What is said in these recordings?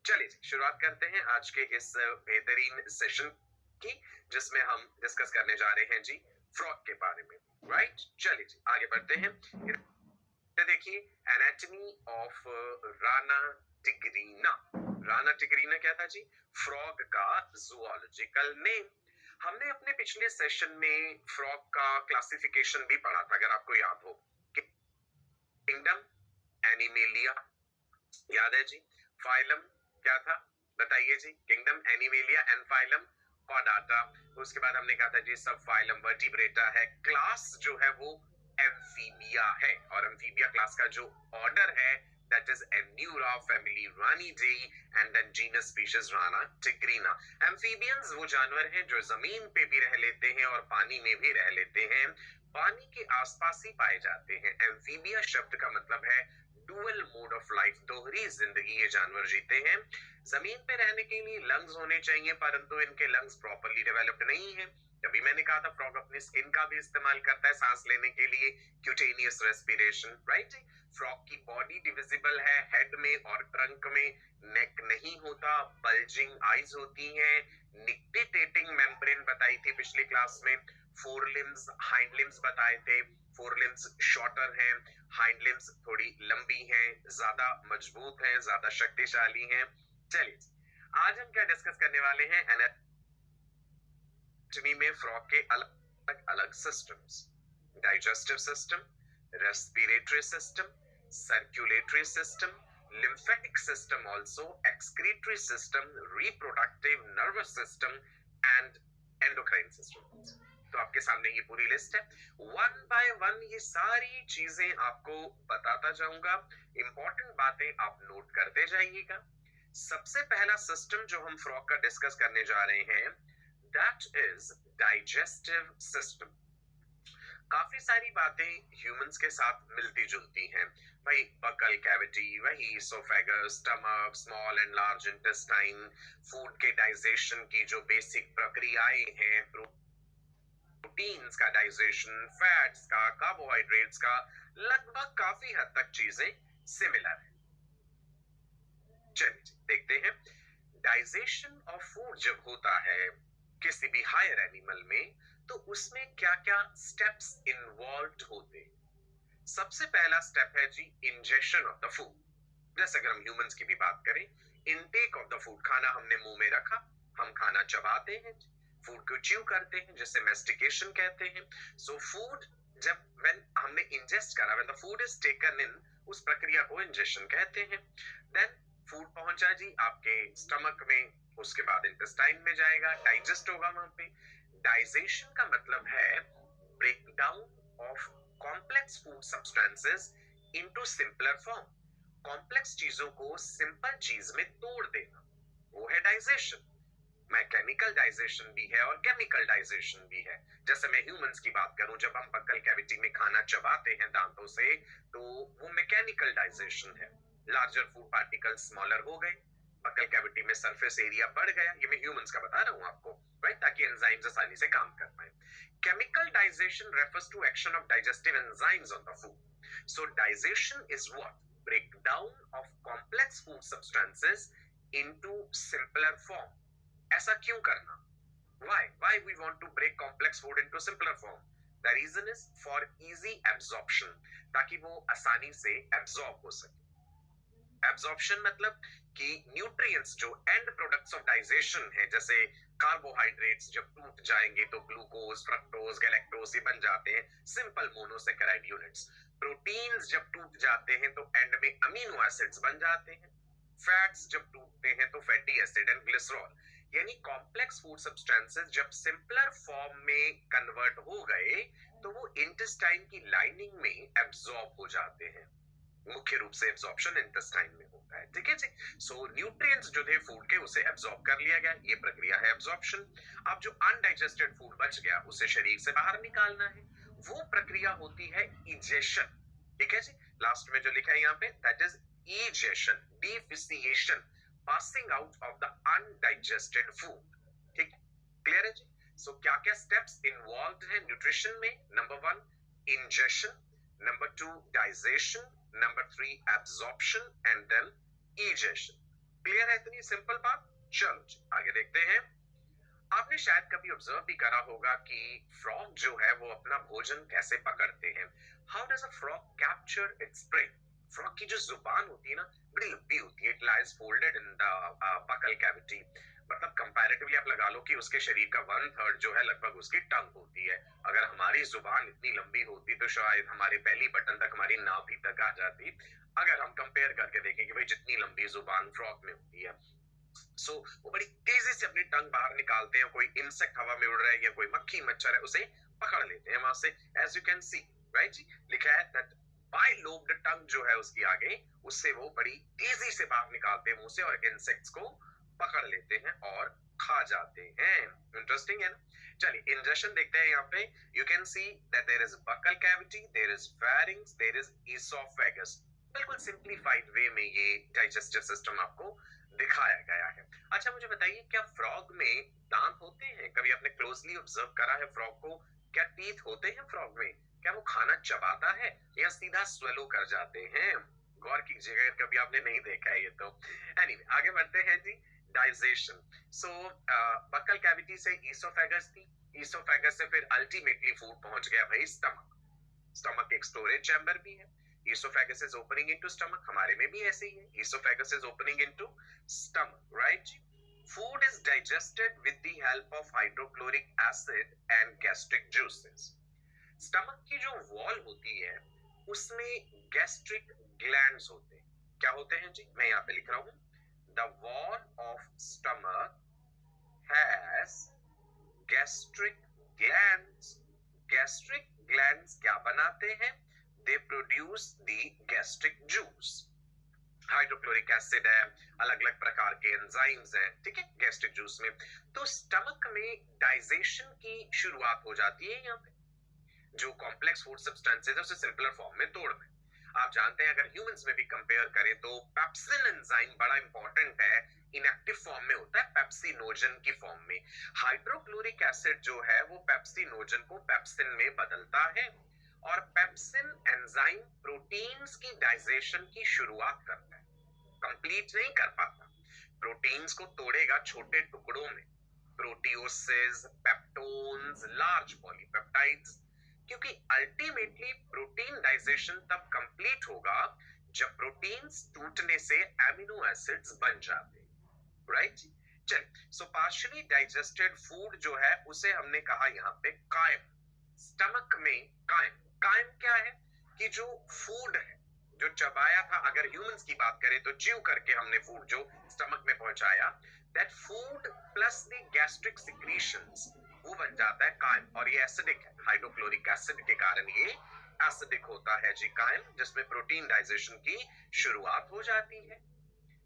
चलिए शुरुआत करते हैं आज के इस बेहतरीन सेशन की, जिसमें हम डिस्कस करने जा रहे हैं जी फ्रॉग के बारे में। राइट, चलिए जी आगे बढ़ते हैं। देखिए, anatomy of Rana tigrina. Rana tigrina क्या था जी? फ्रॉग का जूलॉजिकल नेम। हमने अपने पिछले सेशन में फ्रॉग का क्लासिफिकेशन भी पढ़ा था, अगर आपको याद हो। किंगडम एनिमेलिया, याद है जी? फाइलम क्या था बताइए जी? Kingdom Animalia and phylum Chordata. उसके बाद हमने कहा था जी सब फाइलम वर्टिब्रेटा है। क्लास जो है वो एम्फीबिया है, और एम्फीबिया क्लास का जो ऑर्डर है that is Anura family Ranidae and then genus species Rana tigrina। Amphibians वो जानवर हैं जो जमीन पे भी रह लेते हैं और पानी में भी रह लेते हैं, पानी के आसपास ही पाए जाते हैं। एम्फीबिया शब्द का मतलब है डुअल मोड ऑफ लाइफ, दोहरी जिंदगी ये जानवर जीते हैं। जमीन पे रहने के लिए लंग्स होने चाहिए, परंतु इनके लंग्स प्रॉपर्ली डेवलप्ड नहीं है। अभी मैंने कहा था फ्रॉग अपनी स्किन का भी इस्तेमाल करता है सांस लेने के लिए, क्यूटेनियस रेस्पिरेशन। राइट, फ्रॉग की बॉडी डिविजिबल है, हेड में और ट्रंक में। नेक नहीं होता, बल्जिंग आईज होती हैं, निक्टिटेटिंग मेम्ब्रेन बताई थी पिछली क्लास में। फोर लिम्स, हाइंड लिम्स बताए थे। फोर लिम्स शॉर्टर हैं, हाइंड लिम्स थोड़ी लंबी हैं, ज्यादा मजबूत हैं, ज्यादा शक्तिशाली हैं। चलिए आज हम क्या डिस्कस करने वाले हैं? एनाटॉमी में फ्रॉग के अलग अलग systems, digestive system, respiratory system, circulatory system, lymphatic system also, excretory system, reproductive nervous system and endocrine system also। तो आपके सामने ये पूरी लिस्ट है, वन बाय वन ये सारी चीजें आपको बताता जाऊंगा। इंपॉर्टेंट बातें आप नोट करते जाइएगा। सबसे पहला सिस्टम जो हम फ्रॉग का डिस्कस करने जा रहे हैं, दैट इज डाइजेस्टिव सिस्टम। काफी सारी बातें ह्यूमंस के साथ मिलती जुलती हैं भाई। बकल कैविटी, वही oesophagus, stomach, small and large intestine, food के डाइजेशन की जो बेसिक प्रक्रियाएं हैं, प्रोटीन्स का डाइजेशन, फैट्स का, कार्बोहाइड्रेट्स का, लगभग काफी हद तक चीजें सिमिलर है। चलिए देखते हैं, डाइजेशन ऑफ फूड जब होता है किसी भी हायर एनिमल में, तो उसमें क्या क्या स्टेप्स इन्वॉल्व होते हैं। सबसे पहला स्टेप है जी इंजेशन ऑफ द फूड। जैसे अगर हम ह्यूमंस की भी बात करें, इनटेक ऑफ द फूड, खाना हमने मुंह में रखा, हम खाना चबाते हैं, फूड को च्यू करते हैं, जिसे मेस्टिकेशन कहते हैं। सो फूड जब व्हेन हमने इंजेस्ट करा, when the food is taken in, उस प्रक्रिया को इंजेशन कहते हैं। देन फूड पहुंचा जी आपके स्टमक में, उसके बाद इंटेस्टाइन में जाएगा, डाइजेस्ट होगा वहां पे। डाइजेशन का मतलब है breakdown of complex food substances into simpler form. Complex चीजों को सिंपल चीज में तोड़ देना, वो है डाइजेशन। मैकेनिकल डाइजेशन भी है और केमिकल डाइजेशन भी है। जैसे मैं ह्यूमंस की बात करूं, जब हम बक्कल कैविटी में खाना चबाते हैं दांतों से, तो वो मैकेनिकल डाइजेशन है। लार्जर फूड पार्टिकल स्मॉलर हो गए, बक्कल कैविटी में सरफेस एरिया बढ़ गया। ये मैं ह्यूमंस का बता रहा हूं आपको, राइट, ताकि एंजाइम्स आसानी से काम कर पाए। Chemical digestion refers to action of digestive enzymes on the food. So digestion is what? Breakdown of complex food substances into simpler form. ऐसा क्यों करना? Why we want to break complex food into simpler form? The reason is for easy absorption, ताकि वो आसानी से absorb हो सके। Absorption मतलब कि न्यूट्रिएंट्स जो एंड प्रोडक्ट्स ऑफ डाइजेशन है, जैसे कार्बोहाइड्रेट्स जब टूट जाएंगे तो ग्लूकोज, फ्रक्टोज, गैलेक्टोज ये बन जाते हैं, सिंपल मोनोसैकेराइड यूनिट्स। प्रोटीन्स जब टूट जाते हैं तो एंड में अमीनो एसिड्स बन जाते हैं। फैट्स जब टूटते हैं तो फैटी एसिड एंड ग्लिसरॉल। यानी कॉम्प्लेक्स फूड सब्सटेंसेस जब सिंपलर फॉर्म में कन्वर्ट हो गए, तो वो इंटेस्टाइन की लाइनिंग में एब्जॉर्ब हो जाते हैं। मुख्य रूप से एब्जॉर्प्शन इंटेस्टाइन में होता है, ठीक है जी। सो न्यूट्रिएंट्स जो थे फूड के, उसे एब्जॉर्ब कर लिया गया, ये प्रक्रिया है एब्जॉर्प्शन। अब जो अनडाइजेस्टेड फूड बच गया, उसे शरीर से बाहर निकालना है, वो प्रक्रिया होती है इजेशन, ठीक है जी। लास्ट में जो लिखा है यहाँ पे, that is egestion, defecation, passing out of the undigested food. ठीक, क्लियर है जी। सो क्या क्या स्टेप्स इन्वॉल्व है न्यूट्रिशन में? Number 1 ingestion, number 2 digestion, number 3 absorption and then egestion। Clear है इतनी सिंपल बात? चलो जी, आगे देखते हैं। आपने शायद कभी ऑब्जर्व भी करा होगा कि फ्रॉग जो है वो अपना भोजन कैसे पकड़ते हैं। How does a frog capture its prey? Frog की जो जुबान होती है ना, बड़ी लंबी होती है। It lies folded in the buccal cavity. मतलब कंपैरेटिवली आप लगा लो कि उसके शरीर का 1/3 जो है लगभग उसकी टंग होती है। अगर हमारी जुबान इतनी लंबी होती तो शायद हमारे पहली बटन तक हमारी नाभि तक आ जाती। अगर हम कंपेयर करके देखें कि भाई जितनी लंबी जुबान फ्रॉग में होती है। सो वो बड़ी तेजी से अपनी टंग बाहर निकालते हैं। कोई इंसेक्ट हवा में उड़ रहा है या कोई मक्खी मच्छर है, उसे पकड़ लेते हैं वहां से। As you can see, right जी, लिखा है दैट बाइलोब्ड टंग जो है उसकी आगे, उससे वो बड़ी तेजी से बाहर निकालते हैं मुंह से और इंसेक्ट्स को पकड़ लेते हैं और खा जाते हैं। इंटरेस्टिंग है ना? चलिए इंजेक्शन देखते हैं यहाँ पे। You can see that there is buccal cavity, there is pharynx, there is oesophagus. बिल्कुल सिंप्लीफाइड वे में ये डाइजेस्टिव सिस्टम आपको दिखाया गया है। अच्छा मुझे बताइए, क्या फ्रॉग में दांत होते हैं? कभी आपने क्लोजली ऑब्जर्व करा है फ्रॉग को? क्या टीथ होते हैं फ्रॉग में? क्या वो खाना चबाता है या सीधा स्वेलो कर जाते हैं? गौर कीजिएगा अगर कभी आपने नहीं देखा है ये तो। एनीवे आगे बढ़ते हैं जी। डाइजेशन। सो बक्कल कैविटी से ईसोफेगस थी, ईसोफेगस से फिर अल्टीमेटली फूड पहुंच गया भाई स्टमक। स्टमक एक स्टोरेज चैम्बर भी है। Esophagus is opening into stomach, हमारे में भी ऐसे ही है। Esophagus is opening into stomach, right? Food is digested with the help of hydrochloric acid and gastric juices. Stomach की जो wall होती है उसमें gastric glands होते हैं। क्या होते हैं जी? मैं यहाँ पे लिख रहा हूँ। The wall of stomach has gastric glands. Gastric glands क्या बनाते हैं? They produce the gastric juice. Hydrochloric acid है, अलग अलग प्रकार के एंजाइम्स हैं, ठीक है, गैस्ट्रिक जूस में। तो स्टमक में डाइजेशन की शुरुआत हो जाती है यहाँ पे। जो कॉम्प्लेक्स फूड सब्सटेंसेस है उसे सिंपलर फॉर्म में तोड़ना है। आप जानते हैं अगर ह्यूमंस में भी कंपेयर करें तो पेप्सिन एंजाइम बड़ा इंपॉर्टेंट है। इनएक्टिव फॉर्म में होता है, पेप्सिनोजन की फॉर्म में। हाइड्रोक्लोरिक एसिड जो है वो पेप्सिनोजन को पेप्सिन में बदलता है और पेप्सिन एंजाइम प्रोटीन्स की डाइजेशन की शुरुआत करता है। कंप्लीट नहीं कर पाता, प्रोटीन्स को तोड़ेगा छोटे टुकड़ों में। प्रोटियोसिस, पेप्टोन्स, लार्ज पॉलीपेप्टाइड्स। क्योंकि अल्टीमेटली प्रोटीन डाइजेशन तब कंप्लीट होगा जब प्रोटीन्स टूटने से एमिनो एसिड्स बन जाते हैं, राइट? चलिए, सो पार्शियली डाइजेस्टेड फूड जो है उसे हमने कहा यहाँ पे कायम। स्टमक में कायम। कायम क्या है? कि जो फूड है जो चबाया था, अगर ह्यूमंस की बात करें तो च्यू करके हमने फूड जो स्टमक में पहुंचाया, that food plus the gastric secretions, वो बन जाता है कायम। और ये एसिडिक है, हाइड्रोक्लोरिक एसिड के कारण ये एसिडिक होता है जी कायम, जिसमें प्रोटीन डाइजेशन की शुरुआत हो जाती है।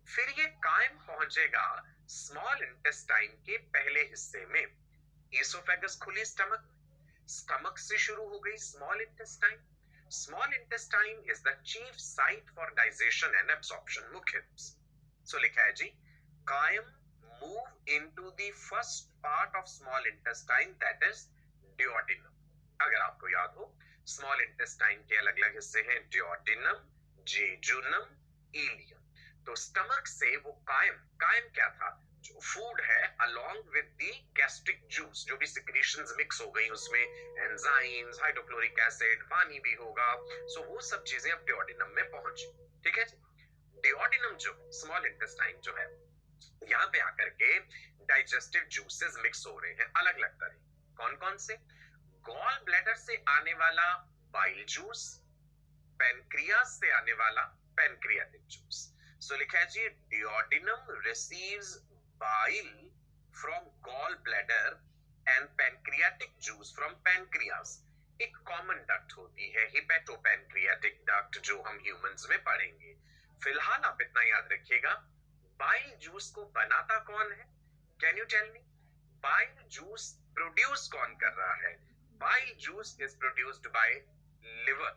फिर ये कायम पहुंचेगा स्मॉल इंटेस्टाइन के पहले हिस्से में। इसोफेगस खुली स्टमक, स्टमक से शुरू हो गई small intestine. Small intestine is the chief site for digestion and absorption, मुख्य रूप से। सो लिखा है जी, chyme move into the first part of small intestine, that is ड्यूodenum। अगर आपको याद हो, स्मॉल इंटेस्टाइन के अलग अलग हिस्से हैं, ड्यूodenum, जेजुनम, इलियम। तो स्टमक से वो कायम, कायम क्या था? जो फूड है along with the gastric juice, जो भी secretions मिक्स हो गई उसमें, एंजाइम्स, हाइड्रोक्लोरिक एसिड, पानी भी होगा, सो वो सब चीजें अब ड्यूodenum में पहुंची। ठीक है जी? ड्यूodenum जो स्मॉल इंटेस्टाइन जो है, यहाँ पे आकर के डाइजेस्टिव जूसेस मिक्स हो रहे हैं अलग अलग तरह। कौन कौन से? गॉल ब्लैडर से आने वाला बाइल जूस, पेनक्रियास से आने वाला पेनक्रियाटिक जूस। सो लिखा है जी, ड्यूodenum receives bile from gallbladder and pancreatic juice from pancreas। एक कॉमन डक्ट होती है, हिपेटोपैनक्रियाटिक डक्ट, जो हम ह्यूमंस में पढ़ेंगे। फिलहाल आप इतना याद रखिएगा, बाइल जूस को बनाता कौन है? Can you tell me? Bile juice produce कौन कर रहा है? Bile juice is produced by liver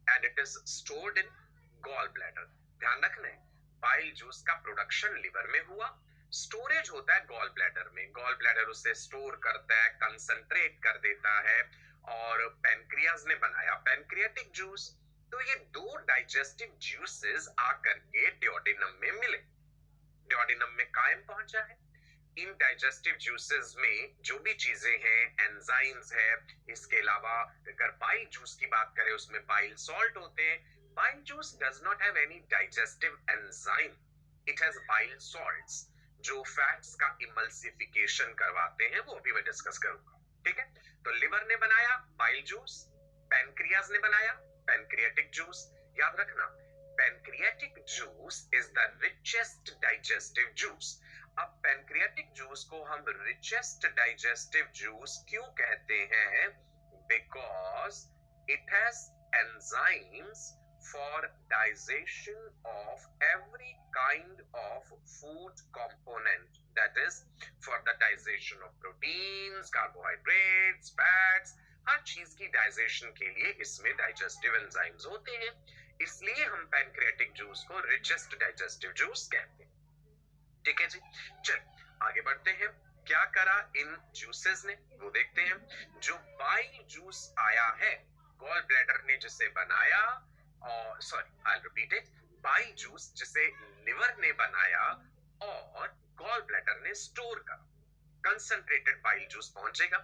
and it is stored in gall bladder. ध्यान रखना है, बाइल जूस का प्रोडक्शन लिवर में हुआ, स्टोरेज होता है गॉल ब्लैडर में। गॉल ब्लैडर उसे स्टोर करता है, कंसंट्रेट कर देता है, और पेनक्रियाज ने बनाया पेनक्रियाटिक जूस। तो ये दो डाइजेस्टिव जूसेस आकर के ड्यूodenum में मिले। ड्यूडेनम में कायम पहुंचा है। इन डाइजेस्टिव जूसेस में जो भी चीजें हैं, एंजाइम्स है, इसके अलावा अगर बाइल जूस की बात करें उसमें बाइल सॉल्ट होते हैं। Bile juice does not have any digestive enzyme, it has bile salts जो फैट्स का इमल्सिफिकेशन करवाते हैं, वो अभी मैं डिस्कस करूंगा। ठीक है, तो लिवर ने बनाया बाइल जूस, पैनक्रियाज ने बनाया पैनक्रियाटिक जूस। याद रखना, pancreatic juice is the richest digestive juice. अब पैनक्रियाटिक जूस को हम रिचेस्ट डाइजेस्टिव जूस क्यों कहते हैं? Because it has enzymes for digestion of every kind of food component, that is for the digestion of proteins, carbohydrates, fats, हर चीज की digestion के लिए इसमें डाइजेस्टिव एंजाइम्स होते हैं। इसलिए हम पैनक्रियाटिक जूस को रिचेस्ट डाइजेस्टिव जूस कहते हैं। ठीक है जी, चल आगे बढ़ते हैं। क्या करा इन जूसेस ने वो देखते हैं। जो बाइल जूस आया है, गॉल ब्लैडर ने जिसे बनाया, और sorry I repeat it, bile juice जिसे लिवर ने बनाया और गॉल ब्लैडर ने स्टोर करा, कंसंट्रेटेड बाइल जूस पहुंचेगा।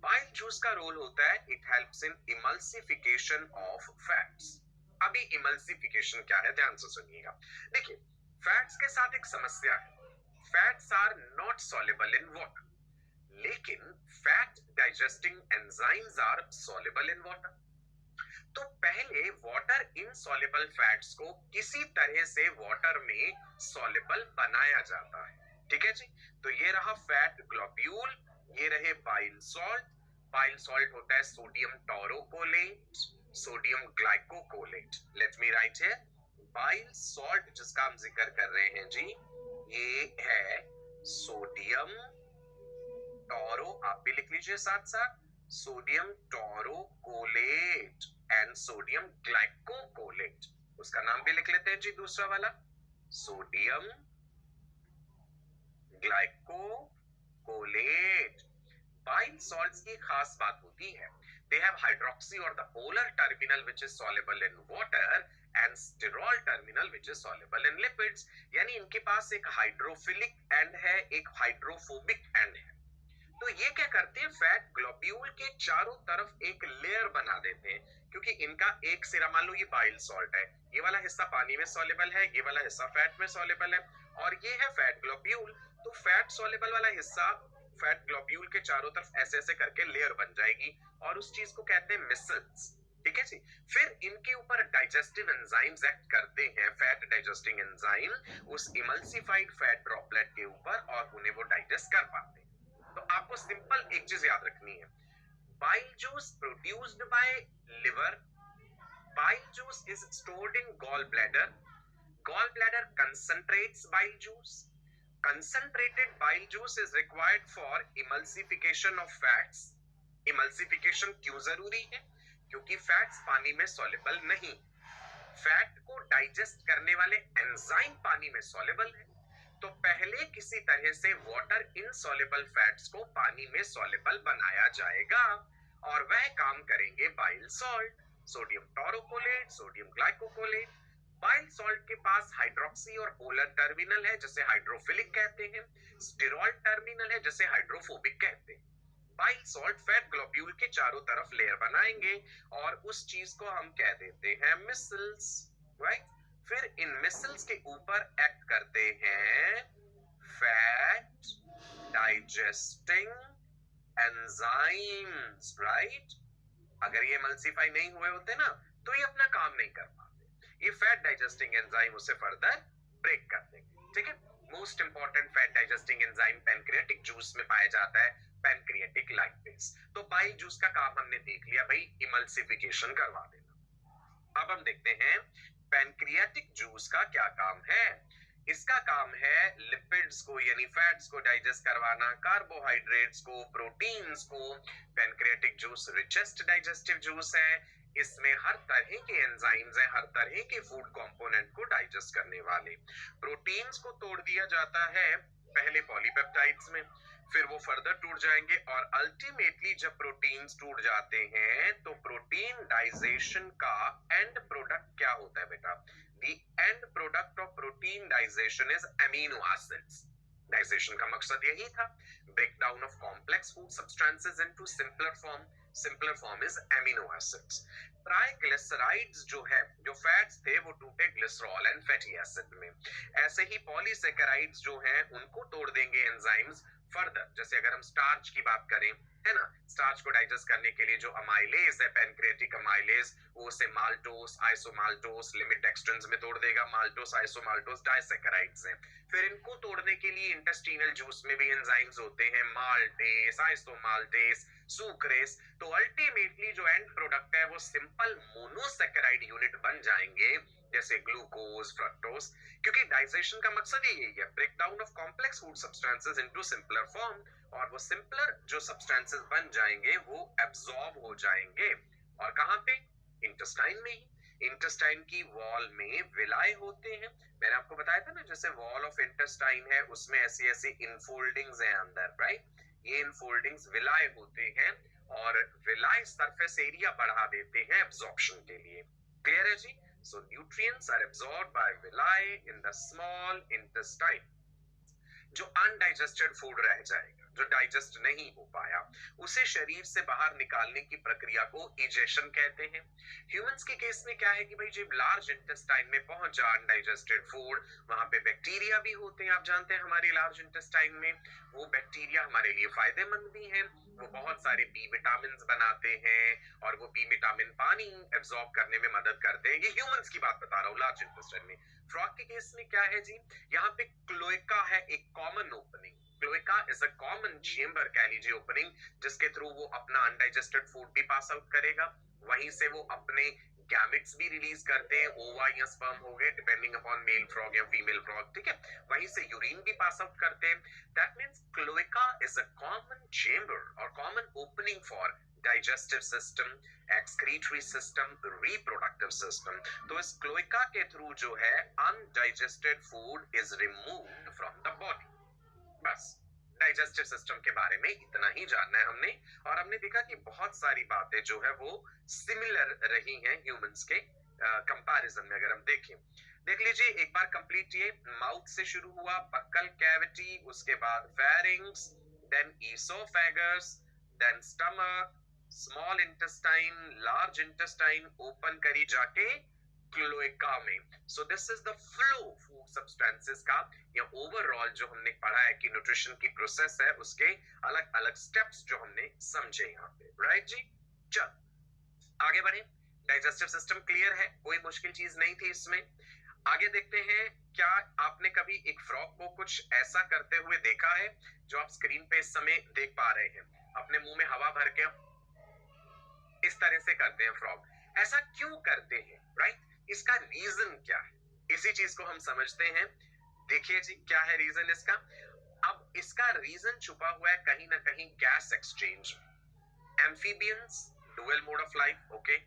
बाइल जूस का रोल होता है, it helps in emulsification of fats. अभी इमल्सिफिकेशन क्या है, ध्यान से सुनिएगा। देखिए, फैट्स के साथ एक समस्या है, fats are not soluble in water, लेकिन fat digesting enzymes are soluble in water. तो पहले वाटर इनसॉल्युबल फैट्स को किसी तरह से वाटर में सॉल्युबल बनाया जाता है। ठीक है जी, तो ये रहा फैट ग्लोब्यूल, ये रहे बाइल सॉल्ट। बाइल सॉल्ट होता है sodium taurocholate, sodium ग्लाइकोकोलेट। Let me right here, bile salt जिसका हम जिक्र कर रहे हैं जी, ये है सोडियम टोरो, आप भी लिख लीजिए साथ साथ, सोडियम टोरोकोलेट एंड सोडियम ग्लाइकोकोलेट। उसका नाम भी लिख लेते हैं जी, दूसरा वाला सोडियम ग्लाइकोकोलेट। बाइल सॉल्ट्स की खास बात होती है, they have hydroxy or the polar terminal which is soluble in water and sterol terminal which is soluble in lipids। यानी इनके पास एक हाइड्रोफिलिक एंड है, एक हाइड्रोफोबिक एंड है। तो ये क्या करते हैं, फैट ग्लोब्यूल के चारों तरफ एक लेयर बना देते हैं, क्योंकि इनका एक सिरा, मान लो ये बाइल सॉल्ट है, ये वाला हिस्सा पानी में सॉल्युबल है, ये वाला हिस्सा फैट में सॉल्युबल है, और ये है फैट ग्लोब्यूल। तो फैट सॉल्युबल वाला हिस्सा फैट ग्लोब्यूल के चारों तरफ ऐसे ऐसे करके लेयर बन जाएगी, और उस चीज को कहते हैं मिसल्स। ठीक है जी, फिर इनके ऊपर डाइजेस्टिव एंजाइम्स एक्ट करते हैं, फैट डाइजेस्टिंग एंजाइम उस इमल्सिफाइड फैट ड्रॉपलेट के ऊपर, और उन्हें वो डाइजेस्ट कर पाते हैं। तो आपको सिंपल एक चीज याद रखनी है, bile juice produced by liver, bile juice is stored in gall bladder, gall bladder concentrates bile juice, concentrated bile juice is required for emulsification of fats। emulsification क्यों जरूरी है? क्योंकि फैट्स पानी में soluble नहीं, फैट को डाइजेस्ट करने वाले एंजाइम पानी में soluble है। तो पहले किसी तरह से वाटर इनसॉल्युबल फैट्स को पानी में soluble बनाया जाएगा, और वह काम करेंगे bile salt, sodium taurocholate, sodium ग्लाइकोकोलेट। Bile salt के पास हाइड्रोक्सी और पोलर टर्मिनल है जिसे हाइड्रोफिलिक कहते हैं, स्टिरॉल टर्मिनल है जिसे हाइड्रोफोबिक कहते हैं। बाइल सॉल्ट फैट ग्लोब्यूल के चारों तरफ लेयर बनाएंगे, और उस चीज को हम कह देते हैं मिसल्स, राइट। फिर इन मिसल्स के ऊपर एक्ट करते हैं फैट डाइजेस्टिंग एंजाइम्स, राइट। अगर ये एमल्सिफाई नहीं हुए होते ना, तो ये अपना काम नहीं कर पाते, ये फैट डाइजेस्टिंग एंजाइम उसे फर्दर ब्रेक कर देंगे। ठीक है, most important fat digesting enzyme pancreatic juice में पाया जाता है, पैनक्रियाटिक लाइपेज। तो बाइल जूस का काम हमने देख लिया भाई, इमल्सिफिकेशन करवा देना। अब हम देखते हैं पैनक्रियाटिक जूस का क्या काम है। इसका काम है लिपिड्स को यानी फैट्स को डाइजेस्ट करवाना, कार्बोहाइड्रेट्स को, प्रोटीन्स को। Pancreatic juice richest digestive juice है, इसमें हर तरह के एंजाइम्स हैं, हर तरह के फूड कंपोनेंट को डाइजेस्ट करने वाले। प्रोटीन्स को तोड़ दिया जाता है पहले पॉलीपेप्टाइड्स में, फिर वो फर्दर टूट जाएंगे, और अल्टीमेटली जब प्रोटीन्स टूट जाते हैं तो प्रोटीन डाइजेशन का एंड प्रोडक्ट क्या होता है बेटा? The end product of protein main digestion is amino acids. Digestion का मकसद यही था, breakdown of complex food substances into simpler form. Simpler form is amino acids. Triglycerides जो है, जो फैट्स थे, वो टूटे ग्लिसरॉल एंड फैटी एसिड में। ऐसे ही पॉलीसेकेराइड्स जो हैं उनको तोड़ देंगे एंजाइम्स फर्दर। जैसे अगर हम स्टार्च की बात करें, है ना, स्टार्च को डाइजेस्ट करने के लिए जो अमाइलेज है, पैनक्रियाटिक अमाइलेज, वो उसे माल्टोस, आइसोमाल्टोस, लिमिट डेक्सट्रिन्स में तोड़ देगा। माल्टोस, आइसोमाल्टोस डाइसेकेराइड्स हैं। फिर इनको तोड़ने के लिए इंटेस्टिनल जूस में भी एंजाइम्स होते हैं, माल्टेस, आइसोमाल्टेस, सुक्रेस। तो अल्टीमेटली जो एंड प्रोडक्ट है वो सिंपल मोनोसेकेराइड यूनिट बन जाएंगे, जैसे ग्लूकोज, फ्रक्टोज। क्योंकि डाइजेशन का मकसद ही यही है, breakdown of complex food substances into simpler form. और वो सिंपलर जो सब्सटेंसेस बन जाएंगे वो एब्जॉर्ब हो जाएंगे। और कहां पे? इंटेस्टाइन में ही। इंटेस्टाइन की वॉल में विलाय होते हैं। मैंने आपको बताया था ना, जैसे वॉल ऑफ इंटेस्टाइन है, उसमें ऐसी ऐसी इनफोल्डिंग्स हैं अंदर, राइट। ये इनफोल्डिंग्स विलाय होते हैं और विलाय सरफेस एरिया बढ़ा देते हैं एब्जॉर्प्शन के लिए। क्लियर है जी? So nutrients are absorbed by villi in the small intestine. जो अनडाइजेस्टेड फूड रह जाएगा, जो डाइजेस्ट नहीं हो पाया, उसे शरीर से बाहर निकालने की प्रक्रिया को इजेशन कहते हैं। ह्यूमंस के केस में क्या है कि भाई जब लार्ज इंटेस्टाइन में पहुंचा अनडाइजेस्टेड फूड, वहां पे बैक्टीरिया भी होते हैं। आप जानते हैं हमारी लार्ज इंटेस्टाइन में वो बैक्टीरिया हमारे लिए फायदेमंद भी हैं। वो बहुत सारे बी विटामिन बनाते हैं और वो बी विटामिन पानी एब्जॉर्ब करने में मदद करते हैं। ये ह्यूमंस की बात बता रहा हूँ लार्ज इंटेस्टाइन में। फ्रॉग के केस में क्या है जी, यहाँ पे क्लोएका है, एक common opening. Cloaca is a common chamber कह लीजिए, ओपनिंग, जिसके थ्रू वो अपना अनडाइजेस्टेड फूड भी पास आउट करेगा। वहीं से वो अपने गैमेट्स भी रिलीज करते हैं, ओवा या स्पर्म हो गए, डिपेंडिंग अपॉन मेल फ्रॉग या फीमेल फ्रॉग, ठीक है। वहीं से यूरिन भी पास आउट करते हैं। That means cloaca is a common chamber और common opening for digestive system, excretory system, reproductive system. तो इस क्लोएका के थ्रू जो है undigested food is removed from the body. बस डाइजेस्टिव सिस्टम के बारे में इतना ही जानना है हमने। और हमने देखा कि बहुत सारी बातें जो है वो सिमिलर रही हैं ह्यूमंस के कंपैरिजन में। अगर हम देखें, देख लीजिए एक बार कंप्लीट। ये माउथ से शुरू हुआ, बक्कल कैविटी, उसके बाद pharynx, then oesophagus, then stomach, small intestine, large intestine, open करी जाके क्लोएका में। So this is the flow food substances का, या ओवरऑल जो हमने पढ़ा है कि न्यूट्रिशन की प्रोसेस है, उसके अलग अलग स्टेप्स जो हमने समझे यहाँ पे, राइट जी। चल आगे बढ़े। डाइजेस्टिव सिस्टम क्लियर है, कोई मुश्किल चीज नहीं थी इसमें। आगे देखते हैं, क्या आपने कभी एक फ्रॉग को कुछ ऐसा करते हुए देखा है जो आप स्क्रीन पे इस समय देख पा रहे हैं? अपने मुंह में हवा भर के इस तरह से करते हैं फ्रॉग। ऐसा क्यों करते हैं, राइट? इसका रीजन क्या है, इसी चीज को हम समझते हैं। देखिए जी, क्या है रीजन इसका। अब इसका रीजन छुपा हुआ है कहीं ना कहीं gas exchange. Amphibians, dual mode of life, okay,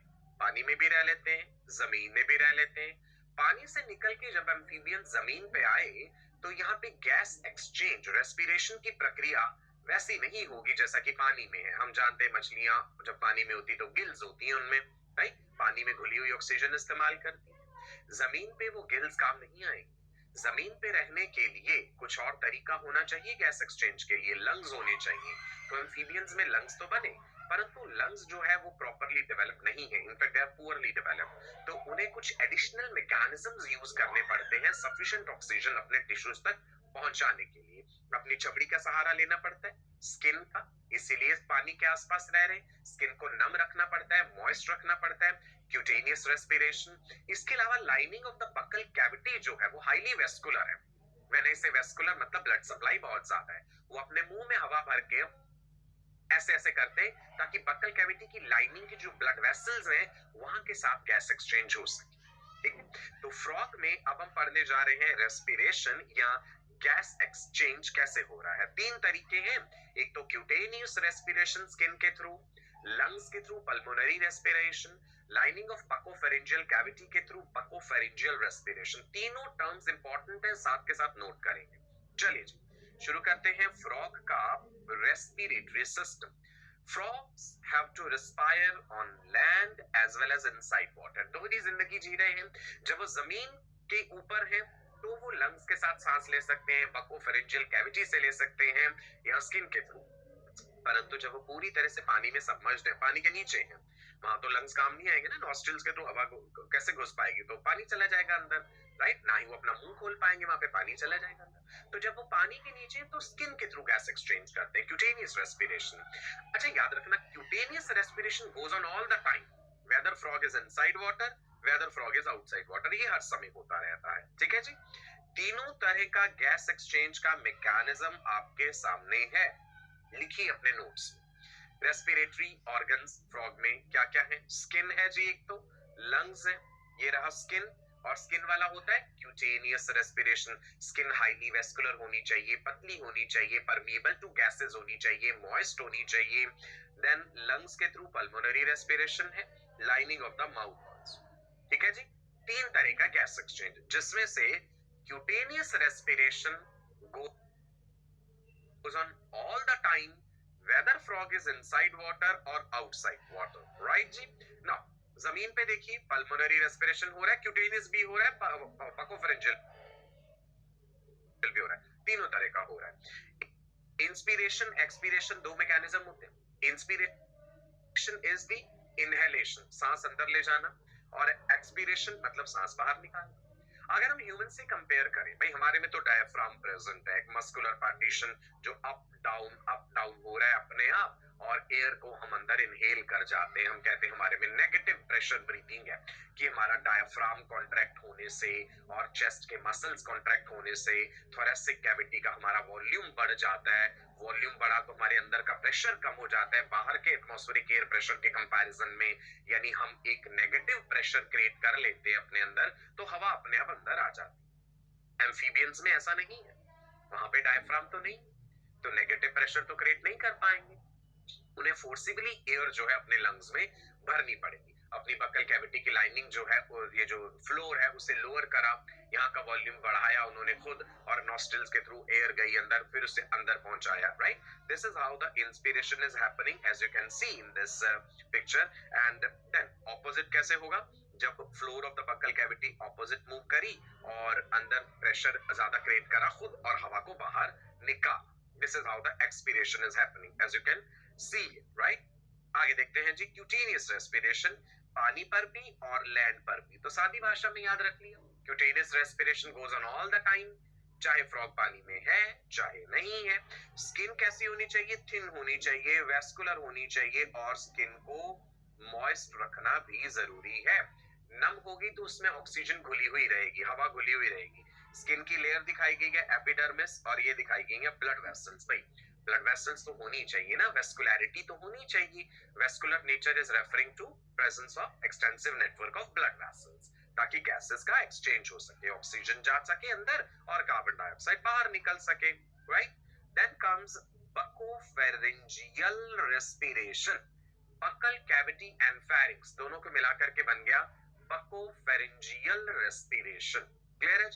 पानी में भी रह लेते हैं, जमीन में भी रह लेते हैं। पानी से निकल के जब एम्फीबियन जमीन पे आए तो यहाँ पे गैस एक्सचेंज, रेस्पिरेशन की प्रक्रिया वैसी नहीं होगी जैसा कि पानी में है। हम जानते हैं मछलियां जब पानी में होती तो गिल्स होती हैं उनमें, राइट, पानी में घुली हुई ऑक्सीजन इस्तेमाल करती है। जमीन पे वो गिल्स काम नहीं आएंगी। जमीन पे रहने के लिए कुछ और तरीका होना चाहिए गैस एक्सचेंज के लिए, लंग्स होने चाहिए। तो एम्फीबियंस में लंग्स तो बने, परंतु लंग्स जो है वो प्रॉपरली डेवलप नहीं है, in fact they are poorly develop. तो उन्हें कुछ एडिशनल मैकेनिज्म्स यूज करने पड़ते हैं सफिशिएंट ऑक्सीजन अपने टिश्यूज तक पहुंचाने के लिए। अपनी चमड़ी का सहारा लेना पड़ता है, स्किन का, इसीलिए पानी के आसपास रह रहे। स्किन को नम रखना पड़ता है, मॉइस्ट रखना पड़ता है, क्यूटेनियस रेस्पिरेशन। इसके अलावा lining of the buccal cavity जो है वो हाईली वेस्कुलर है। मैंने इसे वेस्कुलर मतलब ब्लड सप्लाई बहुत ज्यादा है। वो अपने मुंह में हवा भर के ऐसे ऐसे करते ताकि बकल कैविटी की लाइनिंग की जो ब्लड वेसल्स हैं वहां के साथ गैस एक्सचेंज हो सके, ठीक है। तो फ्रॉग में अब हम पढ़ने जा रहे हैं रेस्पिरेशन या गैस एक्सचेंज कैसे हो रहा है। तीन तरीके हैं, एक तो क्यूटेनियस रेस्पिरेशन स्किन के थ्रू, लंग्स के थ्रू pulmonary respiration, lining of buccopharyngeal cavity के थ्रू बकोफेरिंजियल रेस्पिरेशन। तीनों टर्म्स इंपॉर्टेंट है, साथ के साथ नोट करेंगे। चलिए जी शुरू करते हैं फ्रॉग का respiratory system. Frogs have to respire on land as well as inside water। दोहरी जिंदगी जी रहे हैं। जब वो जमीन के ऊपर हैं तो वो लंग्स के साथ सांस ले सकते हैं, बकोफेरेंजियल कैविटी से ले सकते हैं या स्किन के थ्रू। परंतु जब वो पूरी तरह से पानी में सबमर्ज्ड है, पानी के नीचे है, वहां तो लंग्स काम नहीं आएंगे ना, नॉस्ट्रिल्स के थ्रू हवा कैसे घुस पाएगी, तो पानी चला जाएगा अंदर, राइट, ना ही वो अपना मुंह खोल पाएंगे, वहां पे पानी चला जाएगा अंदर। तो जब वो पानी के नीचे है तो स्किन के थ्रू गैस एक्सचेंज करते हैं, क्यूटेनियस रेस्पिरेशन। अच्छा याद रखना, cutaneous respiration goes on all the time, whether frog is inside water, whether frog is outside water, ये हर समय होता रहता है, ठीक है जी। तीनों तरह का गैस एक्सचेंज का मैकेनिज्म आपके सामने है, लिखिए अपने नोट्स में। रेस्पिरेटरी ऑर्गन्स फ्रॉग में क्या क्या है? स्किन है जी, एक तो लंग्स है, ये रहा स्किन, और स्किन वाला होता है cutaneous respiration. Skin highly vascular होनी चाहिए, पतली होनी चाहिए, परमिएबल टू गैसेस होनी चाहिए, मॉइस्ट होनी चाहिए। देन लंग्स के थ्रू पल्मोनरी रेस्पिरेशन है, lining of the mouth also, ठीक है जी। तीन तरह का गैस एक्सचेंज, जिसमें से cutaneous respiration goes on all the time whether frog is inside water or outside water, right जी। now जमीन पे देखिए पल्मोनरी रेस्पिरेशन हो रहा है, क्यूटेनियस भी हो रहा है, बकोफेरेंजियल भी हो रहा है, तीनों तरह का हो रहा है। इंस्पिरेशन एक्सपिरेशन दो मैकेनिज्म होते हैं। इंस्पिरेशन इज द इनहेलेशन, सांस अंदर ले जाना, और एक्सपिरेशन मतलब सांस बाहर निकालना। अगर हम ह्यूमन से कंपेयर करें, भाई हमारे में तो डायफ्राम प्रेजेंट है, एक मस्कुलर पार्टीशन जो अप डाउन हो रहा है अपने आप, और एयर को हम अंदर इनहेल कर जाते हैं। हम कहते हैं हमारे में नेगेटिव प्रेशर ब्रीथिंग है, कि हमारा डायफ्राम कॉन्ट्रैक्ट होने से और चेस्ट के मसल्स कॉन्ट्रैक्ट होने से थोरेसिक कैविटी का हमारा वॉल्यूम बढ़ जाता है। वॉल्यूम बढ़ा तो हमारे अंदर का प्रेशर कम हो जाता है बाहर के एटमॉस्फेरिक एयर प्रेशर के कंपैरिजन में, यानी हम एक नेगेटिव प्रेशर क्रिएट कर लेते हैं अपने अंदर, तो हवा अपने आप अंदर आ जाती है। एम्फीबियंस में ऐसा नहीं है, वहां पे डायफ्राम तो नहीं, तो नेगेटिव प्रेशर तो क्रिएट नहीं कर पाएंगे, उन्हें फोर्सिबली एयर जो है अपने लंग्स में भरनी पड़ेगी। अपनी बक्कल कैविटी की लाइनिंग जो है, ये जो फ्लोर है उसे लोअर करा, यहाँ का वॉल्यूम बढ़ाया उन्होंने खुद, और नॉस्ट्रिल्स के थ्रू एयर गई अंदर, फिर उसे अंदर पहुंचाया, right. This is how the inspiration is happening as you can see in this picture. And then opposite कैसे होगा, जब floor of the buccal cavity opposite move करी और अंदर प्रेशर ज्यादा क्रिएट करा खुद, और हवा को बाहर निकाला। This is how the expiration is happening as you can see, right. आगे देखते हैं जी, क्यूटेनियस रेस्पिरेशन पानी पर भी और लैंड पर भी। तो सादी भाषा में याद रख लिया, cutaneous respiration goes on all the time, चाहे फ्रॉग पानी में है चाहे नहीं है। स्किन कैसी होनी चाहिए? थिन होनी चाहिए, वेस्कुलर होनी चाहिए, और स्किन को मॉइस्ट रखना भी जरूरी है। नम होगी तो उसमें ऑक्सीजन घुली हुई रहेगी, हवा घुली हुई रहेगी। स्किन की लेयर दिखाई गई है एपिडर्मिस, और ये दिखाई गई है ब्लड वेसल्स। भाई ब्लड वेसल्स तो होनी चाहिए ना, वेस्कुलैरिटी तो होनी चाहिए। Vascular nature is referring to presence of extensive network of blood vessels, ताकि गैसेस का एक्सचेंज हो सके, ऑक्सीजन जा सके अंदर और कार्बन डाइऑक्साइड बाहर निकल सके, right. Then comes buccopharyngeal respiration. Buccal cavity and pharynx दोनों को मिलाकर के बन गया बकोफेरेंजियल रेस्पिरेशन। क्लियर है?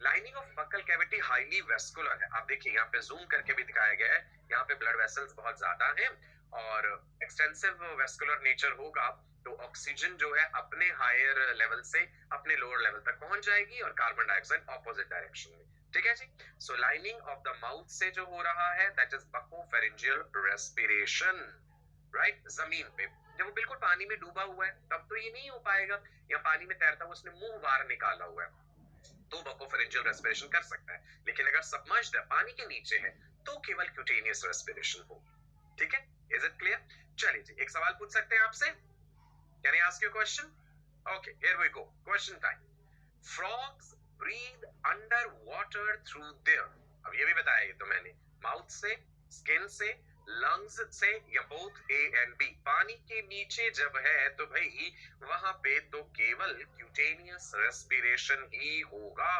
Lining of buccal cavity highly vascular है। आप देखिए यहाँ पे जूम करके भी दिखाया गया है, यहाँ पे ब्लड वेसल्स बहुत ज्यादा हैं, और एक्सटेंसिव वेस्कुलर नेचर होगा तो ऑक्सीजन जो है अपने हायर लेवल से अपने लोअर लेवल तक पहुंच जाएगी, और कार्बन डाइऑक्साइड ऑपोजिट डायरेक्शन में, ठीक है जी। सो लाइनिंग ऑफ द माउथ से जो हो रहा है that is buccopharyngeal respiration, right. जमीन पे जब वो बिल्कुल पानी में डूबा हुआ है तब तो ये नहीं हो पाएगा, या पानी में तैरता हुआ उसने मुंह बाहर निकाला हुआ है तो बकोफेरेंजियल रेस्पिरेशन कर सकता है। लेकिन अगर सबमर्ज्ड है, पानी के नीचे है, तो केवल क्यूटेनियस रेस्पिरेशन होगी, ठीक है। Is it clear? चलिए जी, एक सवाल पूछ सकते हैं आपसे, can I ask you question? Okay, here we go, question time. Frogs breathe under water through their, अब ये भी बताया तो मैंने, माउथ से, स्किन से, लंग्स से, या बोथ ए एंड बी। पानी के नीचे जब है तो भाई वहां पे तो केवल क्यूटेनियस रेस्पिरेशन ही होगा।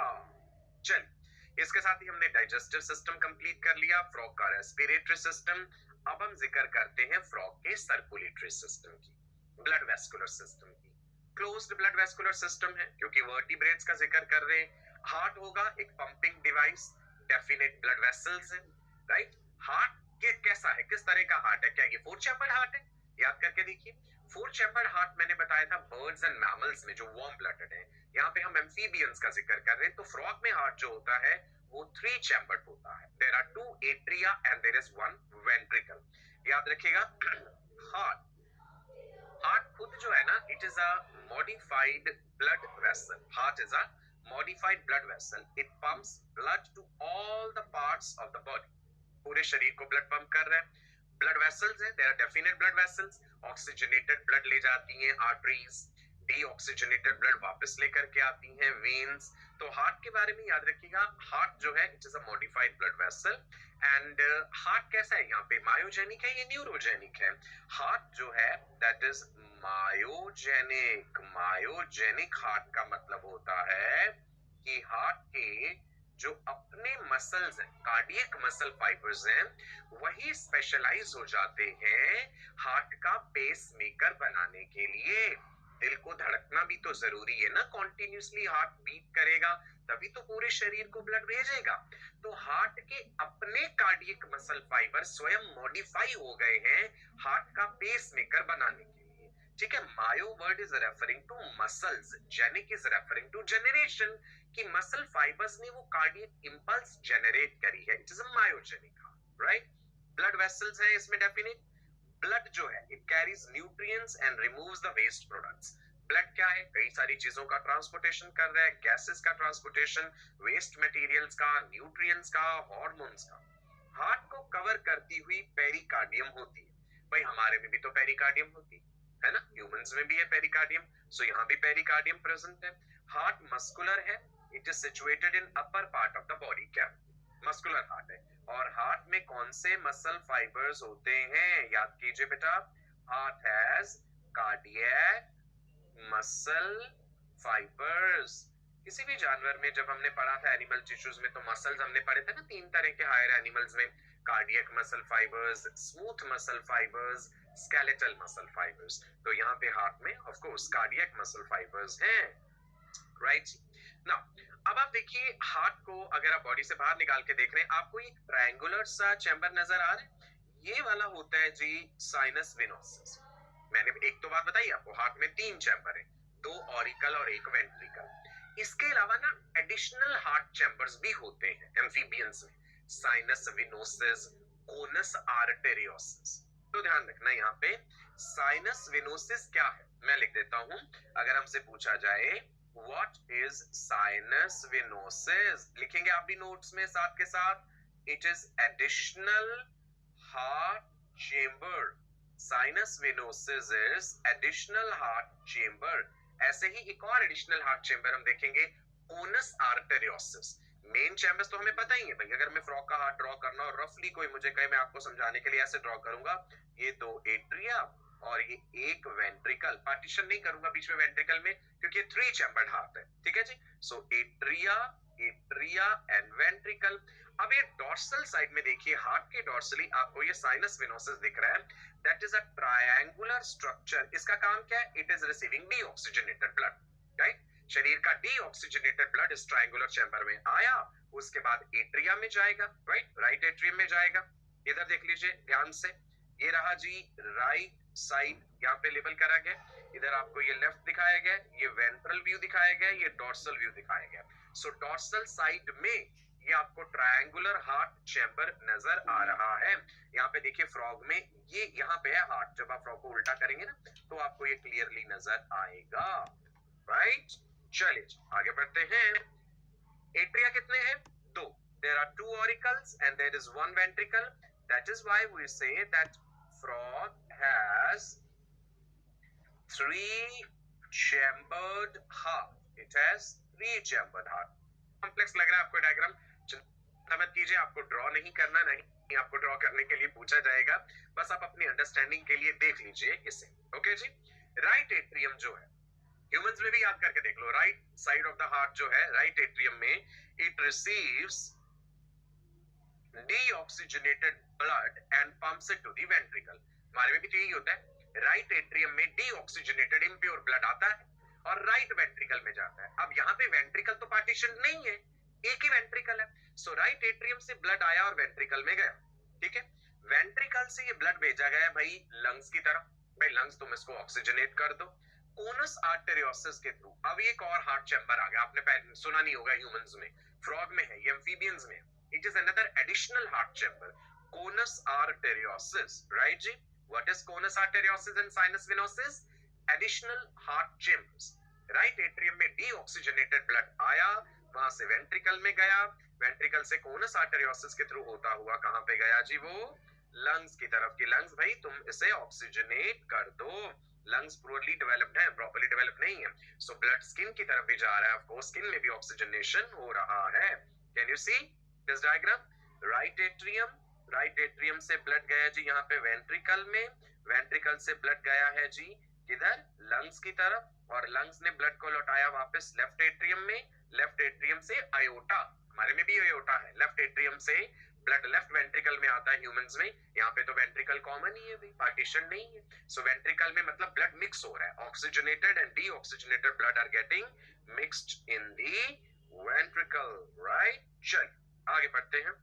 चलिए, इसके साथ ही हमने डाइजेस्टिव सिस्टम कंप्लीट कर लिया, फ्रॉग का रेस्पिरेटरी सिस्टम। अब हम जिक्र करते हैं फ्रॉग के सर्कुलेटरी सिस्टम की, ब्लड वेस्कुलर सिस्टम की। क्लोज्ड ब्लड वेस्कुलर सिस्टम है क्योंकि वर्टिब्रेट्स का जिक्र कर रहे हैं। हार्ट होगा एक pumping device, definite blood vessels है, राइट। हार्ट कैसा है, किस तरह का हार्ट है? क्या ये फोर चैम्बर्ड हार्ट है? याद करके देखिए, फोर चैम्बर्ड हार्ट मैंने बताया था बर्ड्स एंड मैमल्स में जो वार्म ब्लडेड है, यहाँ पे हम एम्फीबियंस का जिक्र कर रहे हैं, तो फ्रॉग में हार्ट जो होता है वो 3 चैम्बर्ड होता है. There are 2 atria and there is 1 ventricle. याद रखिएगा. हार्ट हार्ट खुद जो है ना, it is a modified blood vessel. Heart is a modified blood vessel. It pumps blood to all the parts of the body. पूरे शरीर को blood pump कर रहा है. ब्लड वेसल्स है, there are definite blood vessels. Oxygenated blood ले जाती हैं आर्टरीज, डीऑक्सीजनेटेड ब्लड वापस लेकर के आती हैं वेन्स. तो हार्ट के बारे में याद रखिएगा, हार्ट जो है it is a modified blood vessel. And heart कैसा है, यहाँ पे मायोजेनिक है या न्यूरोजेनिक है? हार्ट जो है that is myogenic. Myogenic heart का मतलब होता है कि हार्ट के जो अपने मसल्स हैं, कार्डियक मसल फाइबर्स हैं, वही स्पेशलाइज हो जाते हैं हार्ट का पेस मेकर बनाने के लिए. दिल को धड़कना भी तो जरूरी है ना, कॉन्टिन्यूसली हार्ट बीट करेगा तभी तो पूरे शरीर को ब्लड भेजेगा. तो हार्ट के अपने कार्डियक मसल फाइबर स्वयं मॉडिफाई हो गए हैं हार्ट का पेस मेकर बनाने के लिए. ठीक है. Myo word is referring to muscles, genic is referring to generation, कि मसल फाइबर्स ने वो कार्डियक इंपल्स जनरेट करी है. It is a myogenic heart, right. Blood vessels है इसमें डेफिनेट. ब्लड जो है it carries nutrients and removes the waste products. Blood क्या है, कई सारी चीजों का ट्रांसपोर्टेशन कर रहा है, गैसेस का ट्रांसपोर्टेशन, वेस्ट मटेरियल्स का, न्यूट्रिएंट्स का, हार्मोन्स का. हार्ट को कवर करती हुई पेरिकार्डियम होती है. भाई हमारे में भी तो पेरिकार्डियम होती है ना, ह्यूमंस में भी है पेरिकार्डियम. सो यहाँ भी पेरिकार्डियम प्रेजेंट है. हार्ट मस्कुलर है. It is situated in upper part of the body. क्या मस्कुलर हार्ट है. और हार्ट में कौन से मसल फाइबर्स होते हैं, याद कीजिए बेटा. Heart has cardiac muscle fibres. किसी भी जानवर में जब हमने पढ़ा था एनिमल टिश्यूज में, तो मसल्स हमने पढ़े थे ना 3 तरह के हायर एनिमल्स में. Cardiac muscle fibres, smooth muscle fibres, skeletal muscle fibres. तो यहाँ पे हार्ट में of course cardiac muscle fibres हैं, राइट. नाउ अब आप देखिए हार्ट को अगर आप बॉडी से बाहर निकाल के देख रहे हैं, आपको एक ट्रायंगुलर सा चैम्बर नजर आ रहा है. ये वाला होता है जी साइनस वेनोसिस. मैंने एक तो बात बताई आपको, हार्ट में 3 चैम्बर है, 2 ऑरिकल और 1 वेंट्रिकल. इसके अलावा ना एडिशनल हार्ट चैम्बर्स भी होते हैं एम्फीबियंस में. Sinus venosus, conus arteriosus. तो ध्यान रखना यहाँ पे साइनस वेनोसिस क्या है, मैं लिख देता हूं. अगर हमसे पूछा जाए व्हाट इज साइनस वेनोसिस, लिखेंगे आप भी नोट्स में साथ के साथ. It is additional heart chamber. Sinus venosus is additional heart chamber. ऐसे ही एक और एडिशनल हार्ट चेम्बर हम देखेंगे, कोनस आर्टेरियोसिस. मेन चैम्बर्स तो हमें पता ही है भाई. अगर मैं फ्रॉग का हार्ट ड्रॉ करना और रफली कोई मुझे कहे, मैं आपको समझाने के लिए ऐसे ड्रॉ करूंगा, ये 2 एट्रिया और ये 1 वेंट्रिकल. पार्टीशन नहीं करूंगा बीच में वेंट्रिकल में, क्योंकि 3 चैम्बर्ड हार्ट है. ठीक है जी. सो एट्रिया, एट्रिया एंड वेंट्रिकल. अब ये डॉर्सल साइड में देखिए, हार्ट के डॉर्सली आपको ये साइनस वेनोसिस दिख रहा है. That is a triangular structure. इसका काम क्या है, it is receiving deoxygenated blood, right. शरीर का डीऑक्सीजनेटेड ब्लड इस ट्रायंगुलर चैम्बर में आया, उसके बाद एट्रिया में जाएगा, राइट, राइट एट्रियम में जाएगा. इधर देख लीजिए ध्यान से, ये रहा जी राइट साइड, यहाँ पे लेबल करा गया. इधर आपको ये लेफ्ट दिखाया गया, ये वेंट्रल व्यू दिखाया गया, ये डॉर्सल व्यू दिखाया गया. सो डॉर्सल साइड में ये आपको ट्रायंगुलर हार्ट चैम्बर नजर आ रहा है. यहाँ पे देखिए फ्रॉग में ये यहाँ पे है हार्ट. जब आप फ्रॉग को उल्टा करेंगे ना तो आपको ये क्लियरली नजर आएगा, राइट. चलिए आगे बढ़ते हैं. एट्रिया कितने हैं, 2. There are 2 auricles and there is 1 ventricle. That is why we say that frog has 3 chambered heart. It has 3 chambered heart. Complex लग रहा है आपको डायग्राम, चिंता मत कीजिए. आपको ड्रॉ नहीं करना, नहीं आपको ड्रॉ करने के लिए पूछा जाएगा, बस आप अपनी अंडरस्टैंडिंग के लिए देख लीजिए इसे. ओके जी. राइट एट्रियम जो है, ह्यूमंस में भी याद करके देख लो, right side of the heart जो है, राइट एट्रियम में it receives deoxygenated blood and pumps it to the ventricle. हमारे में भी तो यही होता है, राइट एट्रियम में डीऑक्सीजनेटेड इम्प्योर ब्लड आता है और राइट वेंट्रिकल में जाता है. अब यहाँ पे वेंट्रिकल तो पार्टीशन नहीं है, एक ही वेंट्रिकल है. सो राइट एट्रियम से ब्लड आया और वेंट्रिकल में गया. ठीक है. वेंट्रिकल से ये ब्लड भेजा गया भाई लंग्स की तरफ. भाई लंग्स तुम इसको ऑक्सीजनेट कर दो. कोनस आर्टेरियोसिस के थ्रू। अब एक और हार्ट चैम्बर आ गया, आपने पहले सुना नहीं होगा, ह्यूमंस में, फ्रॉग में है, ये एम्फीबियंस में। It is another additional heart chamber, conus arteriosus, right जी। What is conus arteriosus and sinus venosus? Additional heart chambers, right. Atrium में डीऑक्सीजनेटेड ब्लड आया, वहां से वेंट्रिकल में गया, वेंट्रिकल से कोनस आर्टेरियोसिस के थ्रू होता हुआ कहां पे गया जी? वो लंग्स की तरफ। की लंग्स भाई तुम इसे ऑक्सीजनेट कर दो, लंग्स पूर्ली डेवलप्ड है, प्रॉपर्ली डेवलप नहीं है। सो ब्लड स्किन की तरफ भी जा रहा है, ऑफ कोर्स स्किन में भी ऑक्सीजनेशन हो रहा है। Can you see this diagram? Right atrium, right atrium से ब्लड गया जी यहाँ पे वेंट्रिकल में, वेंट्रिकल से ब्लड गया है जी किधर? लंग्स की तरफ, और लंग्स ने ब्लड को लौटाया वापस लेफ्ट एट्रियम में, लेफ्ट एट्रियम से आयोटा, हमारे में भी आयोटा है, लेफ्ट एट्रियम से ब्लड लेफ्ट वेंट्रिकल में आता है ह्यूमंस में। यहाँ पे तो वेंट्रिकल कॉमन ही है भाई, पार्टीशन नहीं है। सो वेंट्रिकल में मतलब ब्लड मिक्स हो रहा है, oxygenated and deoxygenated blood are getting mixed in the ventricle, right. चल आगे बढ़ते हैं।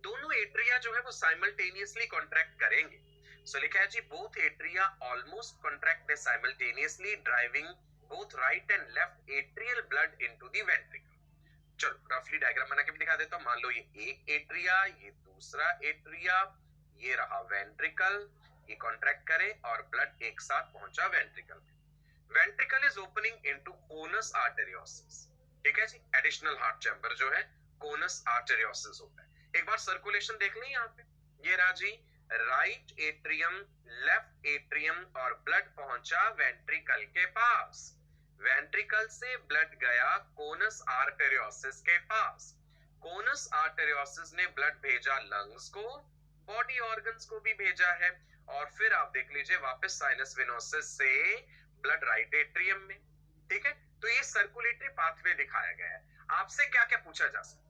दोनों एट्रिया जो है वो साइमल्टेनियसली कॉन्ट्रैक्ट करेंगे। सो लिखा है जी both atria almost contract simultaneously, driving both right and left atrial blood into the ventricle. चलो रफली डायग्राम बना के भी दिखा देता हूं। मान लो ये एक एट्रिया, ये दूसरा एट्रिया, ये रहा वेंट्रिकल, ये कॉन्ट्रैक्ट करे और ब्लड एक साथ पहुंचा वेंट्रिकल में। Ventricle is opening into conus arteriosus, ठीक है जी। एडिशनल हार्ट चैम्बर जो है कोनस आर्टेरियोसिस होता है। एक बार सर्कुलेशन देख लें यहाँ पे, ये रहा जी राइट एट्रियम, लेफ्ट एट्रियम, और ब्लड पहुंचा वेंट्रिकल के पास, वेंट्रिकल से ब्लड गया कोनस आर्टेरियोसिस के पास, कोनस आर्टेरियोसिस ने ब्लड भेजा लंग्स को, बॉडी ऑर्गन्स को भी भेजा है, और फिर आप देख लीजिए वापस साइनस वेनोसिस से ब्लड राइट एट्रियम में, ठीक है। तो ये सर्कुलेटरी पाथवे दिखाया गया है। आपसे क्या क्या पूछा जा सकता?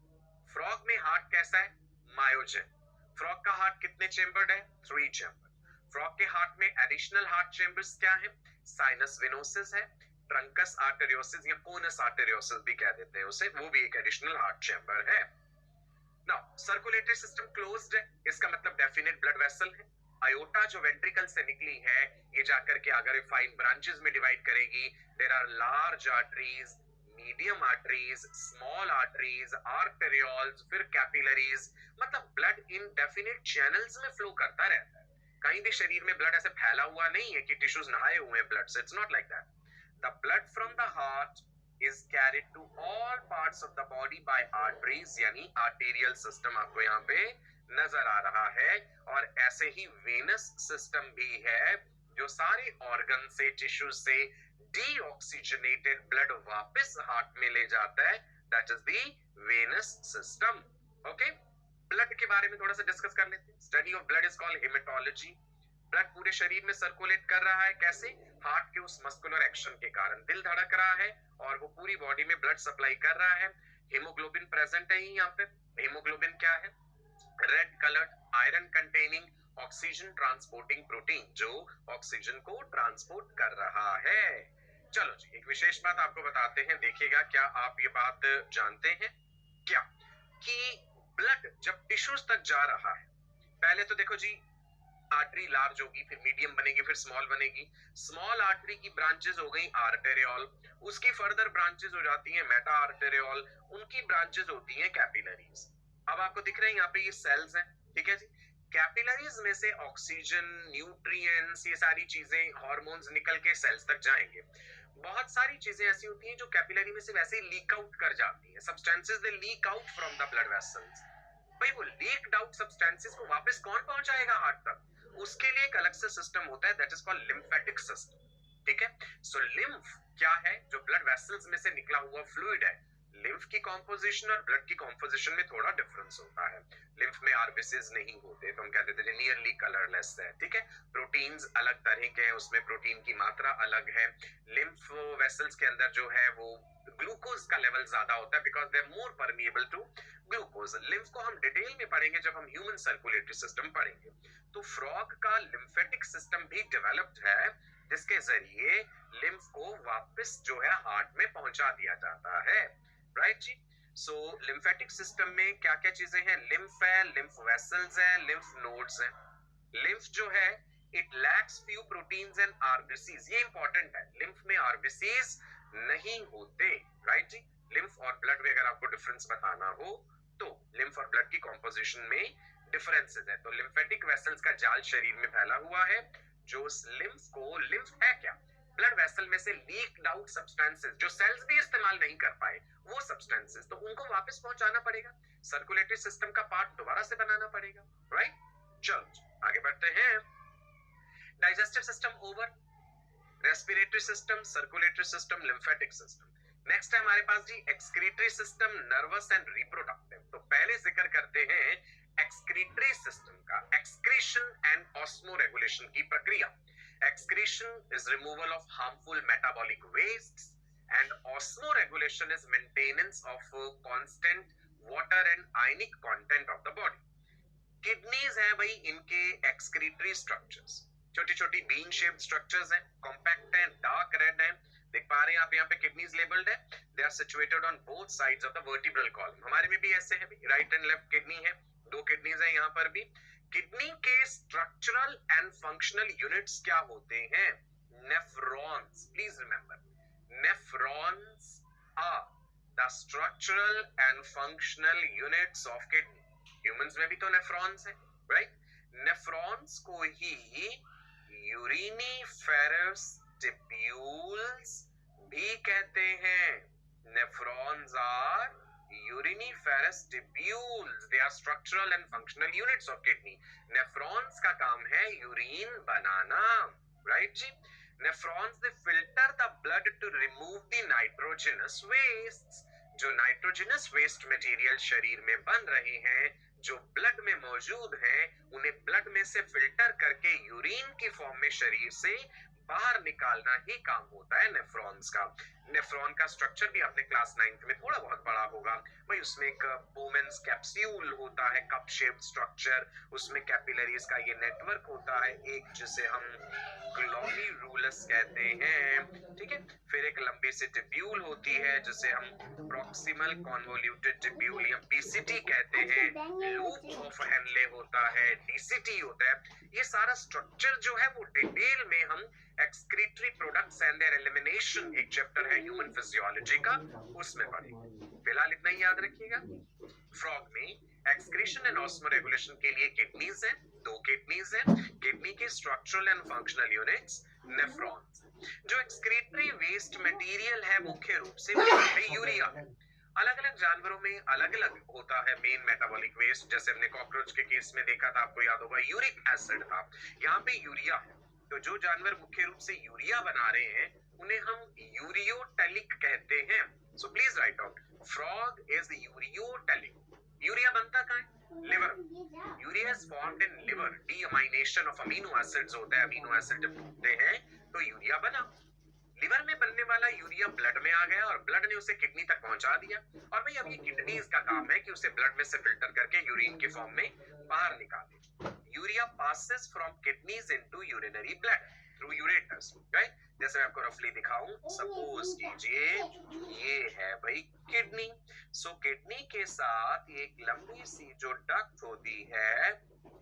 फ्रॉग में हार्ट कैसा है? मायोजेन। फ्रॉग का हार्ट कितने चेम्बर्ड है? 3 चेम्बर। फ्रॉग के हार्ट में एडिशनल हार्ट चेम्बर्स क्या है? साइनस वेनोसिस है, ट्रंकस आर्टेरियोसिस या कोनस आर्टेरियोसिस भी कह देते हैं उसे, वो भी एक एडिशनल हार्ट चेम्बर है। नाउ सर्कुलेटरी सिस्टम क्लोज्ड है, इसका मतलब डेफिनेट ब्लड वेसल है। आयोटा जो वेंट्रिकल से निकली है, ये जाकर के अगर फाइन ब्रांचेस में डिवाइड करेगी, there are large arteries, medium arteries, small arteries, arterioles, फिर कैपिलरीज, मतलब ब्लड इन डेफिनेट चैनल्स में फ्लो करता रहता है। कहीं भी शरीर में ब्लड ऐसे फैला हुआ नहीं है कि टिश्यूज नहाए हुए हैं ब्लड से, it's not like that. The blood from the heart is carried to all parts of the body by arteries, यानी arterial system आपको यहाँ पे नजर आ रहा है। और ऐसे ही वेनस सिस्टम भी है जो सारे ऑर्गन से, टिश्यू से डीऑक्सीजनेटेड ब्लड वापस हार्ट में ले जाता है, that is the venous system. Okay, blood के बारे में थोड़ा सा डिस्कस कर लेते हैं। Study of blood is called haematology. Blood पूरे शरीर में सर्कुलेट कर रहा है, कैसे? हार्ट के उस मस्कुलर एक्शन के कारण दिल धड़क रहा है और वो पूरी बॉडी में ब्लड सप्लाई कर रहा है। हीमोग्लोबिन प्रेजेंट है यहाँ पे। हीमोग्लोबिन क्या है? Red coloured iron containing oxygen transporting protein, जो ऑक्सीजन को ट्रांसपोर्ट कर रहा है। चलो जी, एक विशेष बात आपको बताते हैं, देखिएगा क्या आप ये बात जानते हैं क्या, कि ब्लड जब टिश्यूज तक जा रहा है, पहले तो देखो जी आर्टरी लार्ज होगी, फिर मीडियम बनेगी, फिर स्मॉल बनेगी। स्मॉल आर्टरी की ब्रांचेस हो गई आर्टेरियोल, उसकी फर्दर ब्रांचेस हो जाती हैं मेटा आर्टेरियोल, उनकी ब्रांचेस होती हैं कैपिलरीज। अब आपको दिख रहे हैं यहाँ पे ये सेल्स हैं, ठीक है जी। कैपिलरीज में से ऑक्सीजन, न्यूट्रिएंट्स, ये सारी चीजें, हार्मोन्स निकल के सेल्स तक जाएंगे। बहुत सारी चीजें ऐसी होती हैं जो कैपिलरी में से वैसे ही लीक आउट कर जाती हैं, substances they leak out from the blood vessels. भाई वो लीक्ड आउट सब्सटेंसेस को वापस कौन पहुंचाएगा हार्ट तक? उसके लिए एक अलग से सिस्टम होता है, that is called lymphatic system, ठीक है। सो लिम्फ क्या है? जो ब्लड वेसल्स में से निकला हुआ फ्लूइड है। लिम्फ की कॉम्पोजिशन और ब्लड की कॉम्पोजिशन में थोड़ा डिफरेंस होता है। लिम्फ में आरबीसीज नहीं होते, तो हम कहते थे नियरली कलरलेस है, ठीक है। प्रोटीन्स अलग तरह के हैं, उसमें प्रोटीन की मात्रा अलग है। लिम्फ वेसल्स के अंदर जो है वो ग्लूकोज का लेवल ज्यादा होता है, because they are more permeable to glucose. Lymph को हम डिटेल में पढ़ेंगे जब हम ह्यूमन सर्कुलेटरी सिस्टम पढ़ेंगे। तो फ्रॉग का लिम्फेटिक सिस्टम भी डेवलप्ड है, जिसके जरिए लिम्फ को वापस जो है हार्ट में पहुंचा दिया जाता है, राइट जी। सो लिम्फेटिक सिस्टम में क्या क्या चीजें हैं? लिम्फ है, लिम्फ वेसल्स है, लिम्फ नोड्स है। लिम्फ जो है it lacks few proteins and RBCs, ये इंपॉर्टेंट है, लिम्फ में आरबीसीज नहीं होते, राइट जी। लिम्फ और ब्लड में अगर आपको डिफरेंस बताना हो तो लिम्फ और ब्लड की कॉम्पोजिशन में डिफरेंसेस है। तो लिम्फेटिक वेसल्स का जाल शरीर में फैला हुआ है, जो उस लिम्फ को, लिम्फ है क्या, ब्लड वेसल में से लीक्ड आउट सब्सटेंसेस जो सेल्स भी इस्तेमाल नहीं कर पाए, वो सब्सटेंसेस, तो उनको वापस पहुंचाना पड़ेगा, सर्कुलेटरी सिस्टम का पार्ट दोबारा से बनाना पड़ेगा, राइट। चलो आगे बढ़ते हैं। Digestive system over, respiratory system, circulatory system, lymphatic system. Next है हमारे पास जी excretory system, nervous and reproductive. तो पहले जिक्र करते हैं एक्सक्रीटरी सिस्टम का, एक्सक्रीशन एंड ऑस्मोरेगुलेशन की प्रक्रिया। Excretion is removal of harmful metabolic wastes and osmoregulation is maintenance of constant water and ionic content of the body. Kidneys है भाई, इनके एक्सक्रीटरी स्ट्रक्चर्स छोटी छोटी बीन शेप्ड स्ट्रक्चर्स हैं, compact हैं, डार्क रेड हैं, देख पा रहे हैं आप यहाँ पे किडनीज लेबल्ड है। They are situated on both sides of the vertebral column. हमारे में भी ऐसे है, राइट एंड लेफ्ट किडनी है, दो किडनीज है यहाँ पर भी। किडनी के स्ट्रक्चरल एंड फंक्शनल यूनिट्स क्या होते हैं? Nephrons, please remember, nephrons are the structural and functional units of kidney. Humans में भी तो नेफ्रॉन्स है, राइट। नेफ्रॉन्स को ही यूरिनीफेरस टिब्यूल्स भी कहते हैं। Nephrons are uriniferous tubules, they are structural and functional units of kidney. Nephrons का काम है यूरिन बनाना, राइट जी। Nephrons they filter the blood to remove the nitrogenous waste. जो नाइट्रोजनस वेस्ट मटेरियल शरीर में बन रहे हैं, जो ब्लड में मौजूद हैं, उन्हें ब्लड में से फिल्टर करके यूरिन की फॉर्म में शरीर से बाहर निकालना ही काम होता है नेफ्रॉन्स का। नेफ्रॉन का स्ट्रक्चर भी आपने क्लास 9th में थोड़ा बहुत पढ़ा होगा भाई। उसमें एक बोमेंस कैप्सूल होता है, कप शेप्ड स्ट्रक्चर, उसमें कैपिलरीज का ये नेटवर्क होता है, एक जिसे हम ग्लोमेरुलस कहते हैं, ठीक है। फिर एक लंबी सी टिब्यूल होती है जिसे हम प्रॉक्सिमल कॉन्वोल्यूटेड टिब्यूल या पीसीटी कहते हैं। लूप ऑफ हेनले होता है, डीसीटी होता है। ये सारा स्ट्रक्चर जो है वो डिटेल में हम excretory products and there elimination, एक चैप्टर है ह्यूमन फिजियोलॉजी का, उसमें पढ़ेंगे। फिलहाल इतना ही याद रखिएगा। फ्रॉग में एक्सक्रीशन एंड ऑस्मोरेगुलेशन के लिए किडनीज है, दो किडनीज है। किडनी के structural and functional units nephrons. जो एक्सक्रीटरी वेस्ट मटेरियल है मुख्य रूप से यूरिया। अलग अलग जानवरों में अलग अलग होता है मेन मेटाबॉलिक वेस्ट। जैसे हमने कॉकरोच के केस में देखा था, आपको याद होगा यूरिक एसिड था, यहाँ पे यूरिया है। तो जो जानवर मुख्य रूप से यूरिया बना रहे हैं उन्हें हम यूरियोटेलिक कहते हैं। So please write down, frog is ureotelic. Urea बनता कहाँ है? Liver. Urea is formed in liver. Deamination of amino acids होता है, अमीनो एसिड जब टूटते हैं तो यूरिया बना। लिवर में बनने वाला यूरिया ब्लड में आ गया और ब्लड ने उसे किडनी तक पहुंचा दिया। और भाई अब ये किडनीज का काम है कि उसे ब्लड में से फिल्टर करके यूरिन के फॉर्म में बाहर निकाले। Urea passes from kidneys into urinary blood through ureters, right. जैसे मैं आपको रफली दिखाऊं, सपोज कीजिए ये है भाई किडनी। सो किडनी के साथ एक लंबी सी जो डक्ट होती है,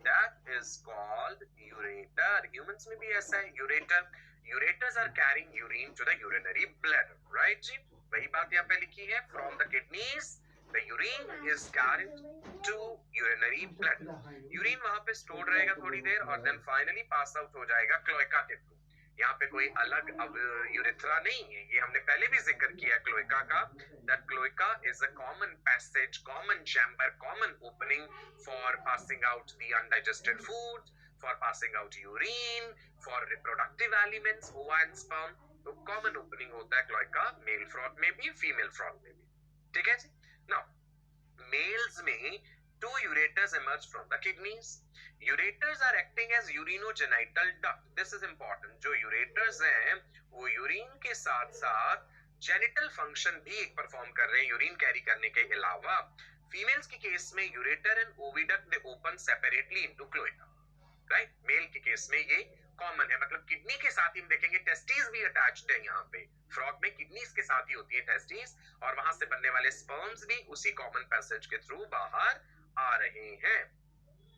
that is called ureter. Humans में भी ऐसा है ureter. Ureters are carrying urine to the urinary bladder, right जी? वही बात यहाँ पे लिखी है, from the kidneys the urine is carried to urinary bladder. Urine वहाँ पे stored रहेगा थोड़ी देर और then finally pass out हो जाएगा क्लोएका के थ्रू। यहाँ पे कोई अलग अब यूरेथ्रा नहीं है, ये हमने पहले भी जिक्र किया क्लोएका का। That cloaca is a common passage, common chamber, common opening for passing out the undigested food, for passing out urine, for reproductive elements, ova and sperm. तो common opening होता है क्लोएका, मेल फ्रॉग में भी, female frog में भी, ठीक है जी। Now, males में two ureters emerge from the kidneys. Ureters are acting as urinogenital duct. This is important. जो ureters हैं वो यूरिन के साथ साथ जेनिटल फंक्शन भी एक परफॉर्म कर रहे हैं यूरिन कैरी करने के अलावा। फीमेल्स के केस में ureter and oviduct they open separately into cloaca, right. Male के केस में ये कॉमन है, मतलब किडनी के साथ ही हम देखेंगे टेस्टिस भी अटैच्ड है यहाँ पे। फ्रॉग में किडनीज के साथ ही होती है टेस्टिस और वहां से बनने वाले स्पर्म्स भी उसी कॉमन पैसेज के थ्रू बाहर आ रहे हैं।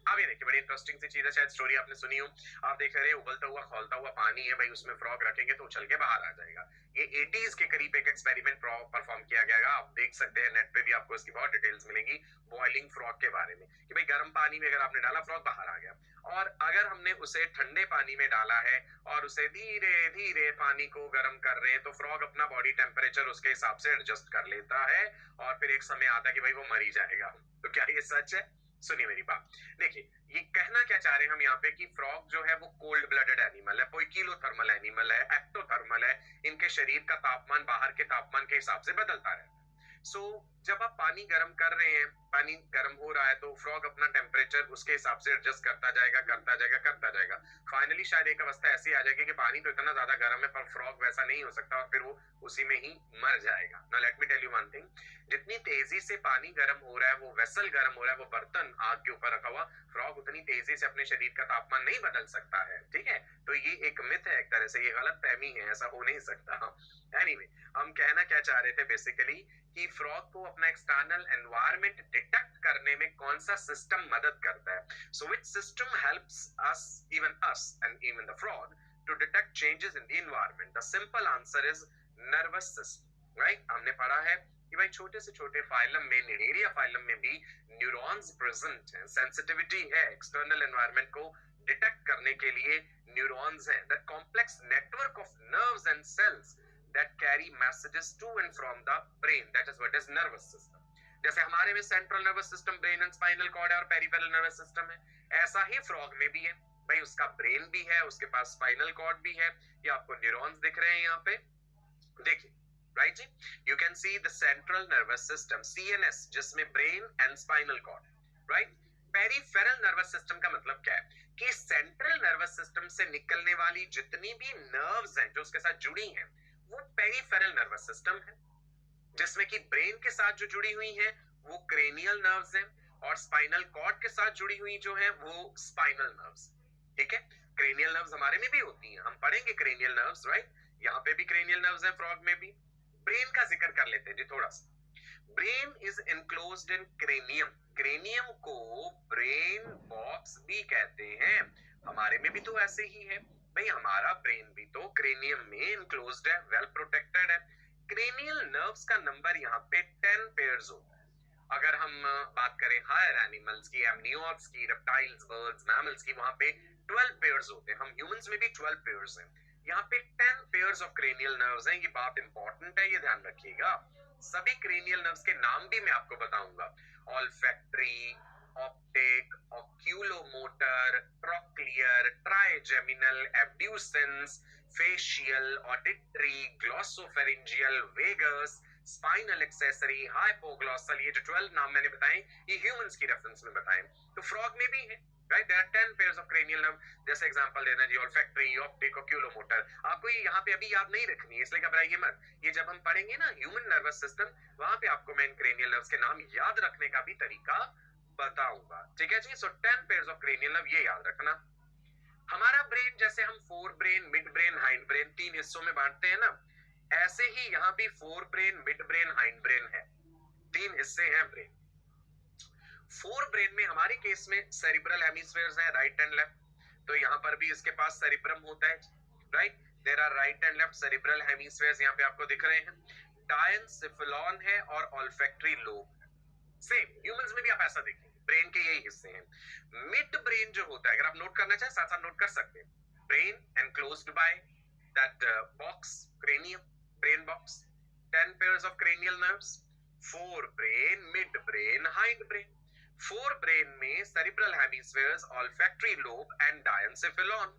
अब ये देखिए बड़ी इंटरेस्टिंग सी चीज है, शायद स्टोरी आपने सुनी हो। आप देख रहे हैं उबलता हुआ खौलता हुआ पानी है भाई, उसमें फ्रॉग रखेंगे तो उछल के बाहर आ जाएगा। ये 80s के करीब एक एक्सपेरिमेंट परफॉर्म किया गया, आप देख सकते हैं नेट पे भी, आपको इसकी बहुत डिटेल्स मिलेंगी बॉइलिंग फ्रॉग के बारे में, कि भाई गर्म पानी में अगर आपने डाला फ्रॉग बाहर आ गया, और अगर हमने उसे ठंडे पानी में डाला है और उसे धीरे धीरे पानी को गर्म कर रहे हैं, तो फ्रॉग अपना बॉडी टेम्परेचर उसके हिसाब से एडजस्ट कर लेता है, और फिर एक समय आता है कि भाई वो मर ही जाएगा। तो क्या ये सच है? सुनिए मेरी बात, देखिए ये कहना क्या चाह रहे हैं हम यहाँ पे कि फ्रॉग जो है वो कोल्ड ब्लडेड एनिमल है, पोइकिलोथर्मल एनिमल है, एक्टोथर्मल है, इनके शरीर का तापमान बाहर के तापमान के हिसाब से बदलता रहता है। सो जब आप पानी गर्म कर रहे हैं, पानी गर्म हो रहा है, तो फ्रॉग अपना टेम्परेचर उसके हिसाब से एडजस्ट करता जाएगा करता जाएगा करता जाएगा। फाइनली शायद एक अवस्था ऐसी आ जाएगी कि पानी तो इतना ज्यादा गर्म है पर फ्रॉग वैसा नहीं हो सकता, और फिर वो उसी में ही मर जाएगा। Now let me tell you one thing, जितनी तेजी से पानी गर्म हो रहा है, वो वेसल गर्म हो रहा है, वो बर्तन आग के ऊपर रखा हुआ, फ्रॉग उतनी तेजी से अपने शरीर का तापमान नहीं बदल सकता है, ठीक है? तो ये एक मिथ है, एक तरह से ये गलत फहमी है, ऐसा हो नहीं सकता। एनीवे, हम कहना क्या चाह रहे थे बेसिकली कि फ्रॉग को अपना एक्सटर्नल एनवायरनमेंट डिटेक्ट करने में कौन सा सिस्टम मदद करता है? So which system helps us and even the frog to detect changes in the environment? The simple answer is nervous system, right? हमने पढ़ा है कि भाई छोटे से छोटे फाइलम में, निडेरिया फाइलम में भी न्यूरॉन्स प्रेजेंट हैं, सेंसिटिविटी है एक्सटर्नल एनवायरनमेंट को डिटेक्ट करने के लिए, न्यूरॉन्स हैं, the complex network of nerves and cells that carry messages to and from the brain, that is what is nervous system। जैसे हमारे में central nervous system, brain and spinal cord है, और पेरिफेरल नर्वस सिस्टम है, ऐसा ही frog में भी है भाई, उसका ब्रेन भी है, उसके पास स्पाइनल कॉर्ड भी है। ये आपको न्यूरॉन्स दिख रहे हैं यहाँ पे, देखिए, राइट जी? You can see the central nervous system, CNS, जिसमें brain and spinal cord, right? Peripheral nervous system का मतलब क्या है कि सेंट्रल नर्वस सिस्टम से निकलने वाली जितनी भी नर्व्स हैं जो उसके साथ जुड़ी हैं, वो पेरिफेरल नर्वस सिस्टम है, जिसमें कि ब्रेन के साथ जो जुड़ी हुई है वो क्रेनियल नर्व्स हैं, और स्पाइनल कॉर्ड के साथ जुड़ी हुई जो है वो स्पाइनल नर्व्स, ठीक है? क्रेनियल नर्व्स हमारे में भी होती हैं, हम पढ़ेंगे क्रेनियल नर्व्स, राइट? यहाँ पे भी क्रेनियल नर्व्स हैं, फ्रॉग में भी। ब्रेन का जिक्र कर लेते हैं जी थोड़ा सा। Brain is enclosed in cranium, cranium को ब्रेन बॉक्स भी कहते हैं, हमारे में भी तो ऐसे ही है भाई, हमारा ब्रेन भी तो क्रेनियम में इनक्लोज्ड है, वेल प्रोटेक्टेड है। क्रेनियल नर्व्स का नंबर यहाँ पे 10 पेयर्स होता है। अगर हम बात करें हायर एनिमल्स की, एमनियोट्स की, रेप्टाइल्स, बर्ड्स, मैमल्स की, वहां पे 12 पेयर्स होते हैं। हम ह्यूमंस में भी 12 पेयर्स हैं, यहाँ पे 10 पेयर्स ऑफ क्रेनियल नर्व्स हैं। ये बात इंपॉर्टेंट है, ये ध्यान रखिएगा। सभी क्रेनियल नर्व्स के नाम भी मैं आपको बताऊंगा, olfactory, optic, oculomotor, trochlear, trigeminal, abducens, facial, auditory, glossopharyngeal, vagus, spinal accessory, hypoglossal, ये जो 12 नाम मैंने बताए ये ह्यूमंस की रेफरेंस में बताए, तो फ्रॉग में भी है, right? There are 10 pairs of cranial nerve. जैसे एग्जांपल देना जी, ऑल्फैक्टरी, ऑप्टिक, ऑक्यूलोमोटर। आपको ये यहाँ पे अभी याद नहीं रखनी है, इसलिए घबराइए मत, ये जब हम पढ़ेंगे ना ह्यूमन नर्वस सिस्टम, वहां पे आपको मैं इन क्रेनियल नर्व्स के नाम याद रखने का भी तरीका बताऊंगा, ठीक है जी? सो 10 पेयर्स ऑफ क्रेनियल नर्व, ये याद रखना। हमारा ब्रेन जैसे हम fore brain, mid brain, hind brain 3 हिस्सों में बांटते हैं ना, ऐसे ही यहाँ भी fore brain, mid brain, hind brain है, 3 हिस्से हैं ब्रेन। फोर ब्रेन में हमारे केस में सेरिब्रल हेमिस्फीयर्स हैं, राइट एंड लेफ्ट, तो यहाँ पर भी इसके पास सेरिब्रम होता है, right? There are right and left cerebral hemispheres, यहाँ पे आपको दिख रहे हैं। डायनसेफेलॉन है और ऑल्फैक्टरी लोब, सेम ह्यूमंस में भी आप ऐसा देखेंगे, ब्रेन के यही हिस्से हैं। मिड ब्रेन जो होता है, अगर आप नोट करना चाहें साथ साथ नोट कर सकते हैं, brain enclosed by that box, cranium, brain box, 10 pairs of cranial nerves, forebrain, midbrain, hindbrain। forebrain में cerebral hemispheres, olfactory lobe and diencephalon।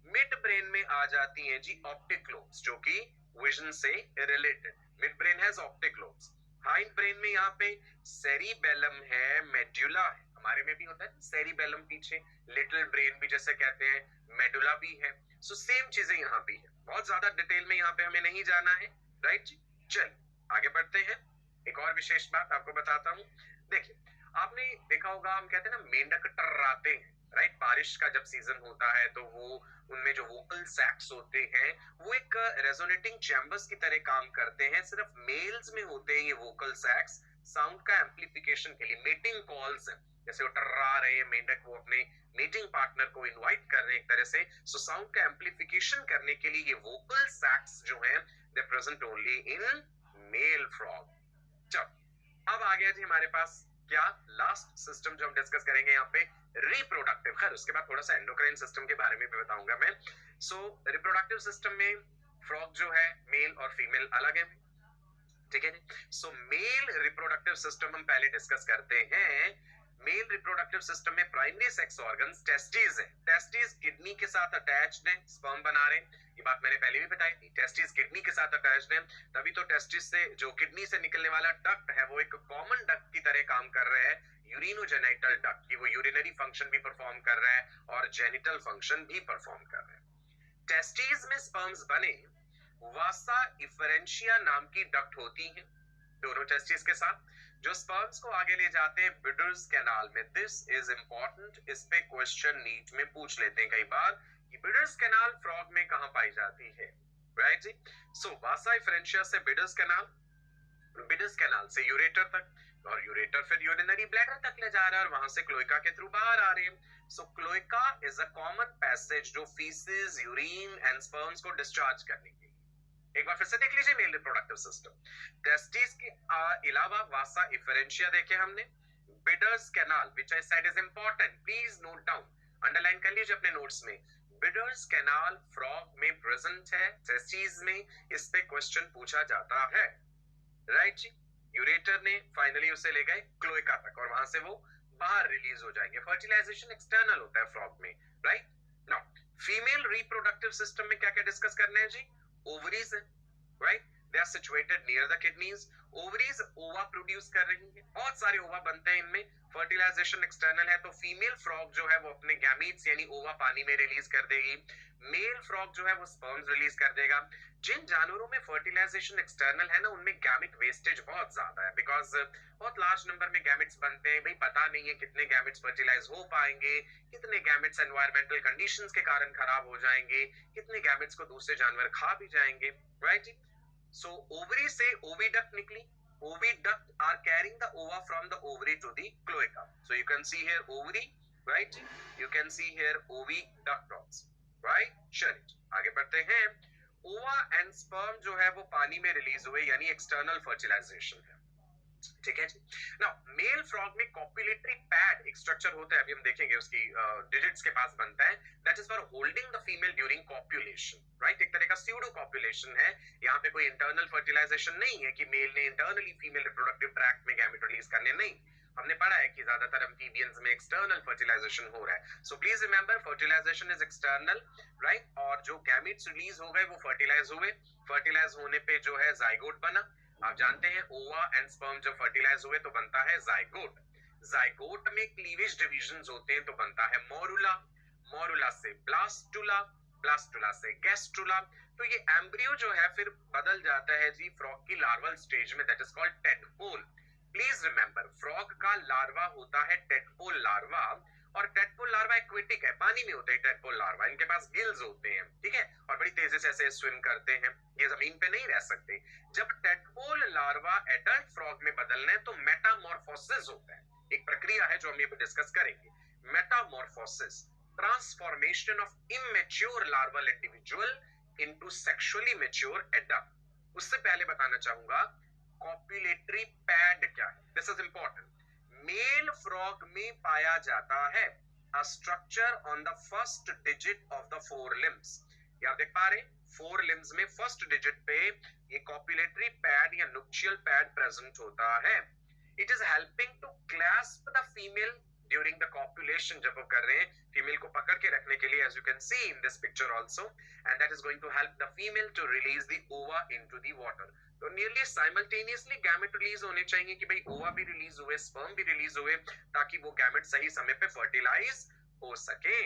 midbrain में आ जाती हैं जी optic lobes, जो कि vision से related। midbrain has optic lobes। hindbrain में यहाँ पे cerebellum है, medulla है, हमारे में भी होता है cerebellum पीछे, little brain भी जैसे कहते हैं, medulla भी है। सो सेम चीजें यहाँ भी है, बहुत ज्यादा डिटेल में यहाँ पे हमें नहीं जाना है, राइट जी? चल आगे बढ़ते हैं। एक और विशेष बात आपको बताता हूँ, देखिए आपने देखा होगा, हम कहते हैं ना मेंढक टर्राते हैं, राइट? बारिश का जब सीजन होता है तो वो उनमें जो वोकल सैक्स होते हैं वो एक रेजोनेटिंग चैम्बर्स की तरह काम करते हैं। सिर्फ मेल्स में होते हैं ये वोकल सैक्स, साउंड का एम्प्लीफिकेशन के लिए, मेटिंग कॉल्स जैसे वो टर्रा रहे हैं मेंढक, वो अपने मीटिंग पार्टनर को इनवाइट कर रहे हैं एक तरह से। सो साउंड का एम्प्लीफिकेशन करने के लिए ये वोकल सैक्स जो है they present only in male frog. चल अब आ गया जी हमारे पास क्या लास्ट सिस्टम जो हम डिस्कस करेंगे यहाँ पे, रिप्रोडक्टिव। खैर उसके बाद थोड़ा सा एंडोक्राइन सिस्टम के बारे में भी बताऊंगा मैं। सो रिप्रोडक्टिव सिस्टम में फ्रॉग जो है मेल और फीमेल अलग है, ठीक है। सो मेल रिप्रोडक्टिव सिस्टम हम पहले डिस्कस करते हैं। मेल रिप्रोडक्टिव सिस्टम में प्राइमरी सेक्स ऑर्गन्स टेस्टिस है। टेस्टिस किडनी के साथ अटैच्ड है, स्पर्म बना रहे हैं। ये बात मैंने पहले भी बताई थी, टेस्टिस किडनी के साथ अटैच्ड है। तभी तो टेस्टिस से जो किडनी से निकलने वाला डक्ट है वो एक कॉमन डक्ट की तरह काम कर रहा है, यूरिनोजेनिटल डक्ट की। वो यूरिनरी फंक्शन भी परफॉर्म कर रहा है और जेनिटल फंक्शन भी परफॉर्म कर रहा है। टेस्टिस में स्पर्म्स बने, वासा इफरेंशिया नाम की डक्ट होती है दोनों टेस्टिस के साथ, जो स्पर्म्स को आगे ले जाते हैं बिडर्स कैनाल में। दिस इज इंपॉर्टेंट, इस पे क्वेश्चन नीट में पूछ लेते हैं कई बार कि बिडर्स कैनाल फ्रॉग में कहां पाई जाती है, राइट जी। सो वासा इफरेंशिया से बिडर्स कैनाल, बिडर्स कैनाल से यूरेटर तक, और यूरेटर फिर यूरिनरी ब्लैडर तक ले जा रहा है और वहां से क्लोएका के थ्रू बाहर आ रहे हैं। So cloaca is a common passage जो फीसेस, यूरिन एंड स्पर्म्स को डिस्चार्ज करने के लिए। एक बार फिर से देख लीजिए मेल रिप्रोडक्टिव सिस्टम। टेस्टिस के अलावा वासा इफरेंशिया देखे हमने, bidders canal which I said is important, please note down, underline कर लीजिए अपने नोट्स में। बिडर्स कैनाल फ्रॉग में प्रेजेंट है, टेस्टिस में, इस पे क्वेश्चन पूछा जाता है, राइट जी। यूरेटर ने फाइनली उसे ले गए क्लोएका तक और वहां से वो बाहर रिलीज हो जाएंगे। फर्टिलाइजेशन एक्सटर्नल होता है फ्रॉग में, right. Now female reproductive system में क्या क्या डिस्कस करना है जी, ओवरीज है, right, they are situated near the kidneys. Ovaries ova produce कर रही है, बहुत सारे ओवा बनते हैं इनमें। फर्टिलाइजेशन एक्सटर्नल है तो फीमेल फ्रॉग जो है वो अपने गैमीट्स यानी ओवा पानी में रिलीज कर देगी, मेल फ्रॉग जो है वो स्पर्म्स रिलीज कर देगा। जिन जानवरों में फर्टिलाइजेशन एक्सटर्नल है ना उनमें गैमिट वेस्टेज बहुत ज्यादा है, बिकॉज बहुत लार्ज नंबर में गैमिट्स बनते हैं। भाई पता नहीं है कितने गैमिट्स फर्टिलाइज हो पाएंगे, कितने गैमिट्स एनवायरमेंटल कंडीशंस के कारण खराब हो जाएंगे, कितने गैमिट्स को दूसरे जानवर खा भी जाएंगे, राइट। सो ओवरी से ओविडक्ट निकली, oviduct are carrying the ova from the ovary to the cloaca. So you can see here ovary, right? You can see here oviduct also, right? चलिए आगे बढ़ते हैं। ओवा एंड स्पर्म जो है वो पानी में रिलीज हुए यानी एक्सटर्नल फर्टिलाइजेशन है, ठीक है जी। नाउ मेल फ्रॉग में कॉपुलेटरी पैड एक स्ट्रक्चर होता है, अभी हम देखेंगे उसकी डिजिट्स के पास बनता है, that is for holding the female during copulation, right. एक तरह का स्यूडो कॉपुलेशन है, यहाँ पे कोई इंटरनल फर्टिलाइजेशन नहीं है कि मेल ने इंटरनली फीमेल रिप्रोडक्टिव ट्रैक्ट में गैमेट रिलीज करने, नहीं। हमने पढ़ा है कि ज्यादातर एम्फीबियंस में एक्सटर्नल फर्टिलाइजेशन हो रहा है। So please remember fertilisation is external, right. और जो गैमेट्स रिलीज हो गए वो फर्टिलाइज हुए, फर्टिलाइज होने पे जो है जाइगोट बना। आप जानते हैं ओवा एंड स्पर्म जब फर्टिलाइज हुए तो बनता है जाइगोट। जाइगोट में क्लीवेज डिविजन्स होते हैं तो बनता है मोरुला, मोरुला से ब्लास्टुला, ब्लास्टुला से गैस्ट्रुला। तो ये एम्ब्रियो जो है फिर बदल जाता है जी फ्रॉग की लार्वल स्टेज में, that is called tadpole. Please remember frog का लार्वा होता है टेडपोल लार्वा, और टेडपोल लार्वा एक्वेटिक है, पानी में होता है टेडपोल लार्वा, इनके पास गिल्स होते हैं, ठीक है, और बड़ी तेजी से ऐसे स्विम करते हैं, ये जमीन पे नहीं रह सकते। जब टेडपोल लार्वा एडल्ट फ्रॉग में बदलना है तो मेटामॉर्फोसिस होता है, एक प्रक्रिया है जो हम ये डिस्कस करेंगे। Metamorphosis, transformation of immature larval individual into sexually mature adult. उससे पहले बताना चाहूंगा कॉपुलेटरी पैड क्या है, this is important. Male frog में पाया जाता है a structure on the first digit of the fore limbs. ये आप देख पा रहे हैं, फोर लिम्स में फर्स्ट डिजिट पे ये कॉपुलेटरी पैड या नुक्शियल पैड प्रेजेंट होता है। It is helping to clasp the female during the copulation, जब वो कर रहे हैं फीमेल को पकड़ के रखने के लिए, as you can see in this picture also, and that is going to help the female to release the ova into the water. तो नियरली साइमल्टेनियसली गैमेट रिलीज होने चाहिए कि भाई ओवा भी रिलीज हुए, स्पर्म भी रिलीज हुए, ताकि वो गैमेट सही समय पे फर्टिलाइज हो सके।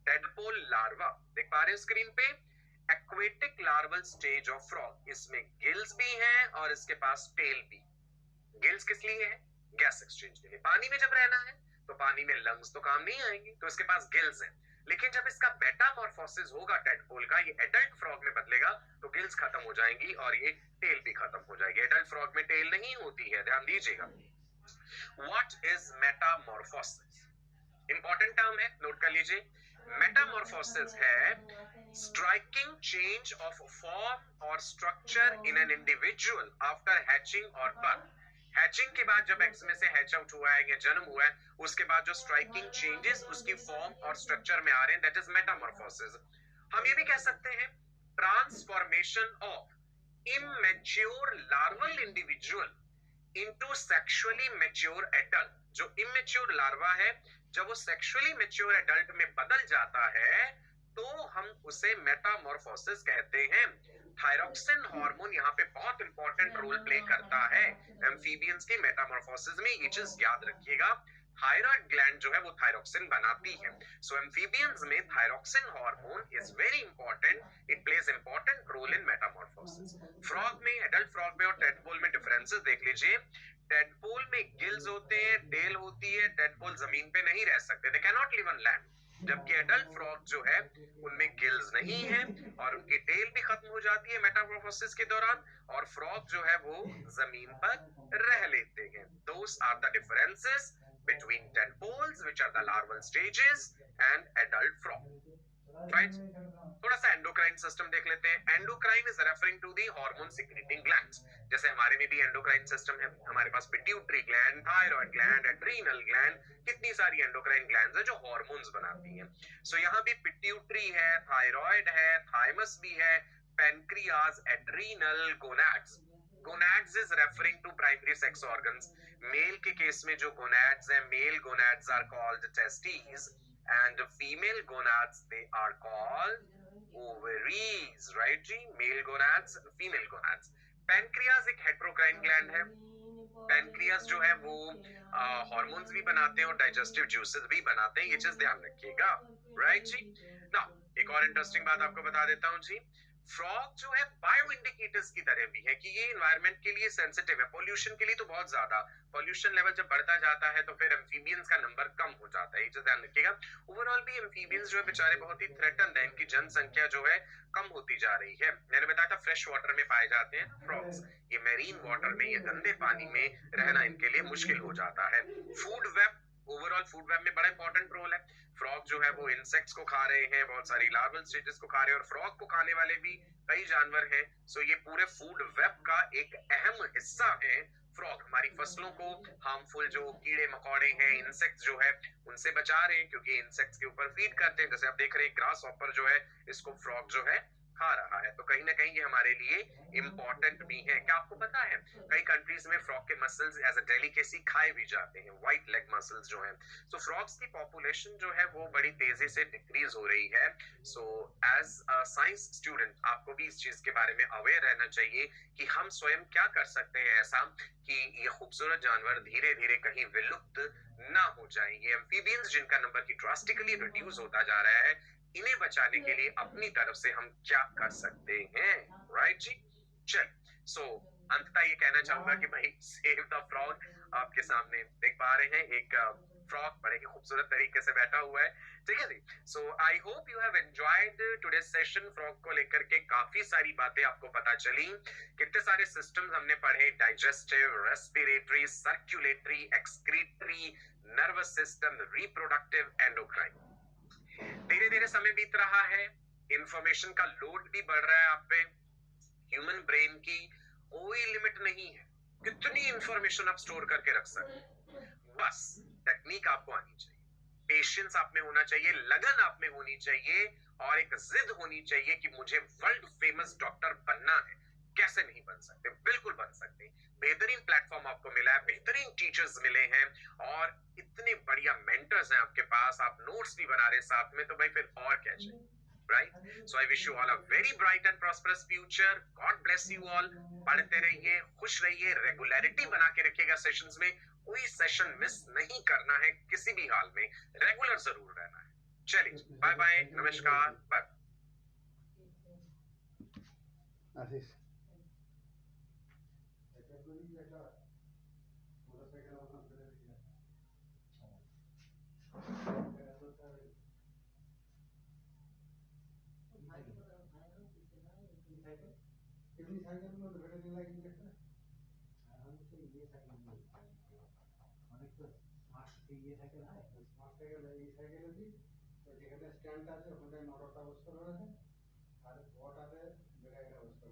टेडपोल लार्वा देख पा रहे हैं स्क्रीन पे, aquatic larval stage of frog, इसमें गिल्स भी हैं और इसके पास टेल भी। गिल्स किस लिए है, गैस एक्सचेंज के लिए। पानी में जब रहना है तो पानी में लंग्स तो काम नहीं आएंगे, तो इसके पास गिल्स हैं। लेकिन जब इसका मेटामॉर्फोसिस होगा टेडपोल का, ये एडल्ट फ्रॉग में बदलेगा तो गिल्स खत्म हो जाएंगी और ये टेल भी खत्म हो जाएगी। एडल्ट फ्रॉग में टेल नहीं होती है, ध्यान दीजिएगा। What is Metamorphosis? Important term है, नोट कर लीजिए। मेटामॉर्फोसिस है स्ट्राइकिंग चेंज ऑफ फॉर्म और structure in an individual after hatching और बर्थ। हैचिंग के बाद जब एग्स में से हैच आउट हुआ है या जन्म हुआ है, उसके बाद जो स्ट्राइकिंग चेंजेस उसकी फॉर्म और स्ट्रक्चर में आ रहे हैं, दैट इज मेटामॉर्फोसिस। हम ये भी कह सकते हैं transformation of immature larval individual into sexually mature adult. जो इमेच्योर लार्वा है, जब वो सेक्सुअली मैच्योर एडल्ट में बदल जाता है तो हम उसे मेटामॉर्फोसिस कहते हैं। थायरॉक्सिन हार्मोन यहाँ पे बहुत इंपॉर्टेंट रोल प्ले करता है एम्फीबियंस की मेटामॉर्फोसिस में, ये चीज याद रखिएगा। थायराइड ग्लैंड जो है वो थायरॉक्सिन बनाती है। सो एम्फीबियंस में thyroxine hormone is very important, it plays important role in metamorphosis. Frog में, एडल्ट फ्रॉग में और टेडपोल में डिफरेंसेस देख लीजिए। टेडपोल में गिल्स होते हैं, टेल होती है, टेडपोल जमीन पे नहीं रह सकते, they can not live on land. जबकि एडल्ट फ्रॉग जो है उनमें गिल्स नहीं है और उनकी टेल भी खत्म हो जाती है मेटामॉर्फोसिस के दौरान, और फ्रॉग जो है वो जमीन पर रह लेते हैं। Those are the differences between tadpoles, which are the larval stages, and adult frog. Right? थोड़ा सा एंडोक्राइन सिस्टम देख लेते हैं। Endocrine is referring to the hormone secreting glands. जैसे हमारे में भी एंडोक्राइन सिस्टम है, हमारे पास pituitary gland, thyroid gland, adrenal gland, कितनी सारी एंडोक्राइन ग्लैंड्स है जो हार्मोन्स बनाती हैं। सो यहाँ भी पिट्यूटरी है, थायराइड है, थाइमस भी है, pancreas, adrenal, gonads. Gonads is referring to primary sex organs. Male के केस में जो गोनाड्स है, male gonads are called testes, and female gonads they are called ovaries, right जी? Male gonads, female gonads. Pancreas एक heterocrine gland है। Pancreas जो है वो हार्मोन्स भी बनाते हैं और डाइजेस्टिव जूसेस भी बनाते हैं, ये चीज ध्यान रखिएगा। राइट जी। नाउ एक और इंटरेस्टिंग बात आपको बता देता हूँ जी। फ्रॉग जो है बायो इंडिकेटर्स की तरह भी है कि ये एनवायरनमेंट के लिए सेंसिटिव है, पोल्यूशन के लिए तो बहुत ज्यादा। पोल्यूशन लेवल जब बढ़ता जाता है तो फिर एम्फीबियंस का नंबर कम हो जाता है, ये चीज ध्यान रखिएगा। ओवरऑल भी एम्फीबियंस जो है बेचारे बहुत ही थ्रेटन है, इनकी जनसंख्या जो है कम होती जा रही है। मैंने बताया था फ्रेश वाटर में पाए जाते हैं फ्रॉग्स, ये मैरीन वाटर में, ये गंदे पानी में रहना इनके लिए मुश्किल हो जाता है। Food web, overall food web में बड़ा इंपॉर्टेंट रोल है। फ्रॉग जो है वो इंसेक्ट्स को खा रहे हैं, बहुत सारी लार्वल स्टेजेस को खा रहे हैं, और फ्रॉग को खाने वाले भी कई जानवर हैं। सो ये पूरे फूड वेब का एक अहम हिस्सा है फ्रॉग। हमारी फसलों को हार्मफुल जो कीड़े मकोड़े हैं, इंसेक्ट्स जो है, उनसे बचा रहे हैं, क्योंकि इंसेक्ट्स के ऊपर फीड करते हैं। जैसे आप देख रहे हैं ग्रास हॉपर जो है, इसको फ्रॉग जो है खा रहा है, तो कहीं ना कहीं ये हमारे लिए इंपॉर्टेंट भी है। क्या आपको पता है कई कंट्रीज में फ्रॉग के मसल्स एज अ डेलिकेसी खाए भी जाते हैं, व्हाइट लेग मसल्स जो हैं। सो फ्रॉग्स की पॉपुलेशन जो है वो बड़ी तेजी से डिक्रीज हो रही है। So as a science student आपको भी इस चीज के बारे में अवेयर रहना चाहिए कि हम स्वयं क्या कर सकते हैं ऐसा कि ये खूबसूरत जानवर धीरे धीरे कहीं विलुप्त ना हो जाए। ये एम्फीबियंस जिनका नंबर की ड्रास्टिकली रिड्यूस होता जा रहा है, इन्हें बचाने के लिए अपनी तरफ से हम क्या कर सकते हैं। राइट जी। चलिए, सो अंततः ये कहना चाहूंगा कि भाई सेव द फ्रॉग। आपके सामने देख पा रहे हैं एक फ्रॉग बड़े ही खूबसूरत तरीके से बैठा हुआ है, ठीक है जी। So I hope you have enjoyed today's session. Frog को लेकर के काफी सारी बातें आपको पता चली, कितने सारे सिस्टम्स हमने पढ़े, digestive, respiratory, circulatory, excretory, nervous system, reproductive, endocrine. धीरे धीरे समय बीत रहा है, इंफॉर्मेशन का लोड भी बढ़ रहा है आप पे। ह्यूमन ब्रेन की कोई लिमिट नहीं है, कितनी इंफॉर्मेशन आप स्टोर करके रख सकते हैं। बस टेक्निक आपको आनी चाहिए, पेशेंस आप में होना चाहिए, लगन आप में होनी चाहिए, और एक जिद होनी चाहिए कि मुझे वर्ल्ड फेमस डॉक्टर बनना है। कैसे नहीं बन सकते, बिल्कुल बन सकते। बेहतरीन प्लेटफॉर्म आपको मिला है, बेहतरीन टीचर्स मिले हैं, और इतने बढ़िया मेंटर्स हैं आपके पास, आप नोट्स भी बना रहे साथ में, तो भाई फिर और क्या चाहिए। Right? So I wish you all a very bright and prosperous future. God bless you all. पढ़ते रहिए, खुश रहिए, रेगुलरिटी बना के रखिएगा सेशंस में। कोई सेशन मिस नहीं करना है किसी भी हाल में, रेगुलर जरूर रहना है। चलिए, बाय बाय, नमस्कार, बाय। आशीष তো স্মার্ট ইয়ে সাইকেল হয়, স্মার্ট সাইকেল এই সাইকেলে দিই, তো যেখানে স্ট্যান্ড আছে ওখানে নটটা অবস্থা রয়েছে, আর ওটাতে ব্রেকের অবস্থা